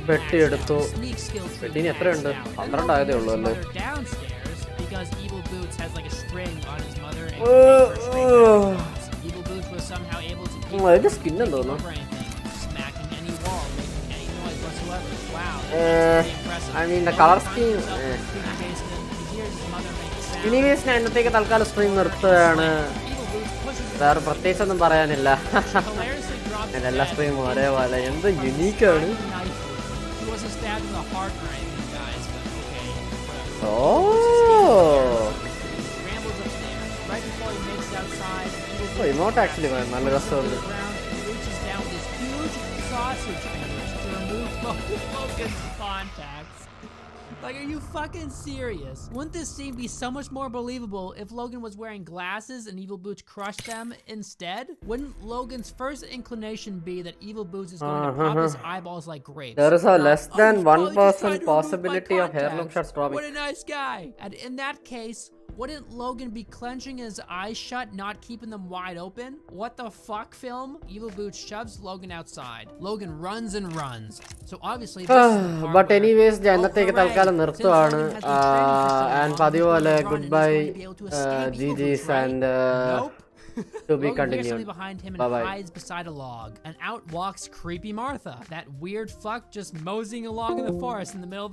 പെട്ടി എടുത്തു Sneak skill tree പെട്ടിന് എത്രയുണ്ട് 12 ആയതേ ഉള്ളൂ അല്ലേ downstairs because Evil Boots has like a string on his mother and Evil Boots was somehow able to keep അതിന്റെ skin എന്തോന്നു smacking any wall, making any noise whatsoever. Wow, I mean the color scheme. Anyways, ഞാൻ ഇന്നത്തേക്ക് തൽക്കാലം stream നിർത്തുകയാണ്. വേറെ പ്രത്യേകിച്ചൊന്നും പറയാനില്ല. എല്ലാ സ്ട്രീമും ഒരേപോലെ എന്ത് യുണീക്കാണ്. ഇമോട്ട് ആക്ച്വലി നല്ല രസമുണ്ട്. Like, are you fucking serious? Wouldn't this scene be so much more believable if Logan was wearing glasses and Evil Boots crushed them instead? Wouldn't Logan's first inclination be that Evil Boots is going to pop his eyeballs like grapes? There is a less than 1% possibility of heirloom shots dropping. What a nice guy! And in that case, wouldn't Logan be clenching his eyes shut, not keeping them wide open? What the fuck, film? Evil Boots shoves Logan outside. Logan runs and runs. So obviously this is but anyways, ഞാൻ ഇന്നത്തേക്ക് തൽക്കാലം നിർത്തുകയാണ്. And പതിപോലെ goodbye, GG's and to be continued. Behind him and Bye-bye. hides beside a log. And out walks creepy Martha, that weird fuck just moseying along in the forest in the middle of